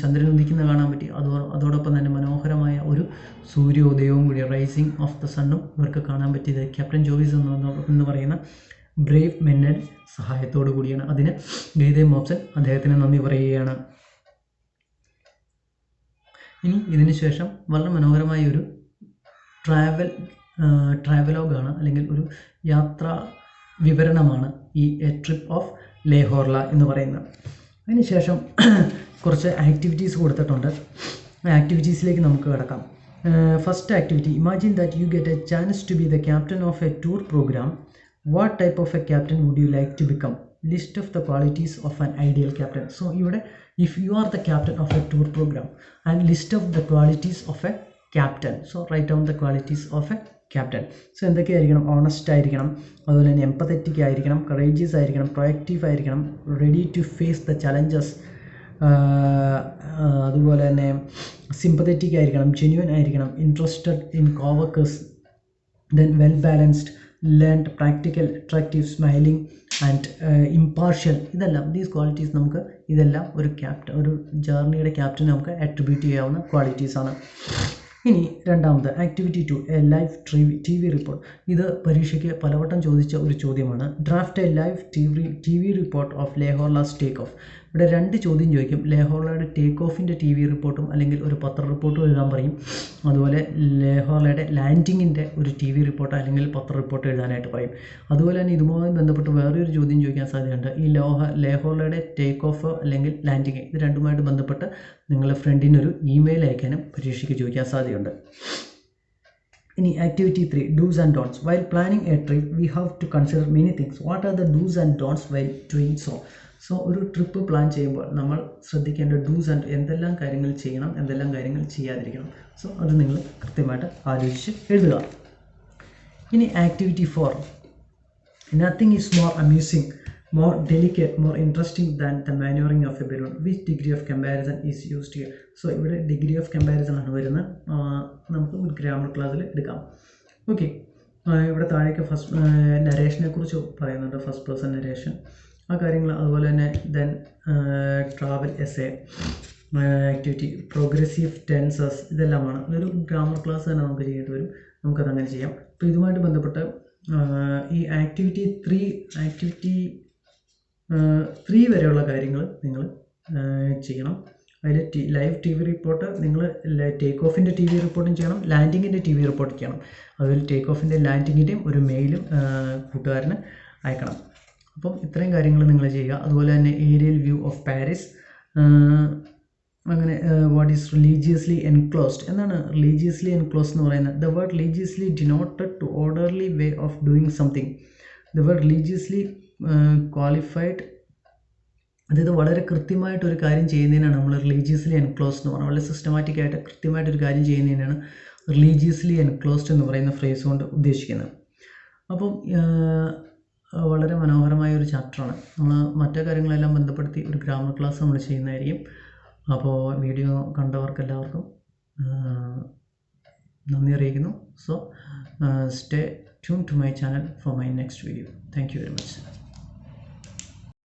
ചന്ദ്രൻ ഉദിക്കുന്ന കാണാൻ പറ്റി. അതോടൊപ്പം തന്നെ മനോഹരമായ ഒരു സൂര്യോദയവും കൂടി, റൈസിംഗ് ഓഫ് ദ സണ്ണും ഇവർക്ക് കാണാൻ പറ്റിയത് ക്യാപ്റ്റൻ ജോവിസ് എന്ന് പറയുന്ന ബ്രേവ് മെന്നൽ സഹായത്തോടു കൂടിയാണ്. അതിന് ഗൈ ദെ മൗപസന്റ് അദ്ദേഹത്തിന് നന്ദി പറയുകയാണ്. ഇനി ഇതിന് ശേഷം വളരെ മനോഹരമായ ഒരു ട്രാവലോഗാണ്, അല്ലെങ്കിൽ ഒരു യാത്രാ വിവരണമാണ് ഈ a trip of Le Horla എന്ന് പറയുന്നത്. അതിനുശേഷം കുറച്ച് ആക്ടിവിറ്റീസ് കൊടുത്തിട്ടുണ്ട്. ആക്ടിവിറ്റീസിലേക്ക് നമുക്ക് കിടക്കാം. First activity, imagine that you get a chance to be the captain of a tour programme. What type of a captain would you like to become? List of the qualities of an ideal captain. So ഇവിടെ if you are the captain of a tour programme and list of the qualities of a captain. So write down the qualities of a captain. So എന്തൊക്കെയായിരിക്കണം? Honest ആയിരിക്കണം, അതുപോലെ തന്നെ empathetic ആയിരിക്കണം, courageous ആയിരിക്കണം, proactive ആയിരിക്കണം, ready to face the challenges, അതുപോലെ തന്നെ sympathetic ആയിരിക്കണം, ജെന്യുവൻ ആയിരിക്കണം, interested in coworkers, then well balanced, learned, practical, attractive, smiling and impartial. ഇതെല്ലാം ദീസ് ക്വാളിറ്റീസ് നമുക്ക് ഇതെല്ലാം ഒരു ജേർണിയുടെ ക്യാപ്റ്റന് നമുക്ക് അട്രിബ്യൂട്ട് ചെയ്യാവുന്ന ക്വാളിറ്റീസാണ്. ഇനി രണ്ടാമത് activity 2, a live TV report. ഇത് പരീക്ഷയ്ക്ക് പലവട്ടം ചോദിച്ച ഒരു ചോദ്യമാണ്. Draft a live TV report of Le Horla's take off. ഇവിടെ 2 ചോദ്യം ചോദിക്കും. ലേ ഹോർലയുടെ ടേക്ക് ഓഫിൻ്റെ TV റിപ്പോർട്ടും അല്ലെങ്കിൽ ഒരു പത്ര റിപ്പോർട്ടും എഴുതാൻ പറയും. അതുപോലെ ലേ ഹോർലയുടെ ലാൻഡിങ്ങിൻ്റെ ഒരു TV റിപ്പോർട്ട് അല്ലെങ്കിൽ പത്ര റിപ്പോർട്ട് എഴുതാനായിട്ട് പറയും. അതുപോലെ തന്നെ ഇതുമായി ബന്ധപ്പെട്ട് വേറൊരു ചോദ്യം ചോദിക്കാൻ സാധ്യതയുണ്ട്. ഈ ലേ ഹോർലയുടെ ടേക്ക് ഓഫ് അല്ലെങ്കിൽ ലാൻഡിങ്, ഇത് രണ്ടുമായിട്ട് ബന്ധപ്പെട്ട് നിങ്ങളുടെ ഫ്രണ്ടിനൊരു ഇമെയിൽ അയക്കാനും പരീക്ഷയ്ക്ക് ചോദിക്കാൻ സാധ്യതയുണ്ട്. ഇനി activity 3, dos and don'ts. While planning a trip we have to consider many things. What are the dos and don'ts while doing so? So ഒരു ട്രിപ്പ് പ്ലാൻ ചെയ്യുമ്പോൾ നമ്മൾ ശ്രദ്ധിക്കേണ്ട ഡൂസ് ആൻഡ് എന്തെല്ലാം കാര്യങ്ങൾ ചെയ്യണം, എന്തെല്ലാം കാര്യങ്ങൾ ചെയ്യാതിരിക്കണം. സോ അത് നിങ്ങൾ കൃത്യമായിട്ട് ആലോചിച്ച് എഴുതുക. ഇനി activity 4, nothing is more amusing, more delicate, more interesting than the maneuvering of a balloon. Which degree of comparison is used here? So ഇവിടെ ഡിഗ്രി ഓഫ് കമ്പാരിസൺ ആണ് വരുന്നത്. നമുക്ക് ഒരു ഗ്രാമർ ക്ലാസ്സിൽ എടുക്കാം. ഓക്കെ, ഇവിടെ താഴേക്ക് ഫസ്റ്റ് നരേഷനെ കുറിച്ച് പറയുന്നുണ്ട്, ഫസ്റ്റ് പേഴ്സൺ നരേഷൻ, ആ കാര്യങ്ങൾ. അതുപോലെ തന്നെ then travel essay, activity, progressive tenses, ഇതെല്ലാമാണ്. ഇതൊരു ഗ്രാമർ ക്ലാസ് തന്നെ നമുക്ക് ചെയ്യേണ്ടി വരും. നമുക്കതങ്ങനെ ചെയ്യാം. അപ്പോൾ ഇതുമായിട്ട് ബന്ധപ്പെട്ട് ഈ ആക്ടിവിറ്റി 3 വരെയുള്ള കാര്യങ്ങൾ നിങ്ങൾ ചെയ്യണം. അതിൽ ലൈവ് TV റിപ്പോർട്ട് നിങ്ങൾ ടേക്ക് ഓഫിൻ്റെ TV റിപ്പോർട്ടും ചെയ്യണം, ലാൻഡിങ്ങിൻ്റെ TV റിപ്പോർട്ട് ചെയ്യണം. അതുപോലെ ടേക്ക് ഓഫിൻ്റെ ലാൻഡിങ്ങിൻ്റെയും ഒരു മെയിലും കൂട്ടുകാരന് അയക്കണം. അപ്പം ഇത്രയും കാര്യങ്ങൾ നിങ്ങൾ ചെയ്യുക. അതുപോലെ തന്നെ ഏരിയൽ വ്യൂ ഓഫ് പാരീസ്, അങ്ങനെ വാട്ട് ഈസ് റിലീജിയസ്ലി എൻക്ലോസ്ഡ് എന്നാണ് റിലീജിയസ്ലി എൻക്ലോസ്ഡ് എന്ന് പറയുന്നത്. The word religiously denoted to orderly way of doing something. The word religiously qualified, അതായത് വളരെ കൃത്യമായിട്ടൊരു കാര്യം ചെയ്യുന്നതിനാണ് നമ്മൾ റിലീജിയസ്ലി എൻക്ലോസ്ഡ് എന്ന് പറയുന്നത്. വളരെ സിസ്റ്റമാറ്റിക് ആയിട്ട് കൃത്യമായിട്ടൊരു കാര്യം ചെയ്യുന്നതിനാണ് റിലീജിയസ്ലി എൻക്ലോസ്ഡ് എന്ന് പറയുന്ന ഫ്രേസ് കൊണ്ട് ഉദ്ദേശിക്കുന്നത്. അപ്പം വളരെ മനോഹരമായ ഒരു ചാപ്റ്ററാണ്. നമ്മൾ മറ്റു കാര്യങ്ങളെല്ലാം ബന്ധപ്പെടുത്തി ഒരു ഗ്രാമർ ക്ലാസ് നമ്മൾ ചെയ്യുന്നതായിരിക്കും. അപ്പോൾ വീഡിയോ കണ്ടവർക്കെല്ലാവർക്കും നന്ദി അറിയിക്കുന്നു. So stay tuned to my channel for my next video. Thank you very much.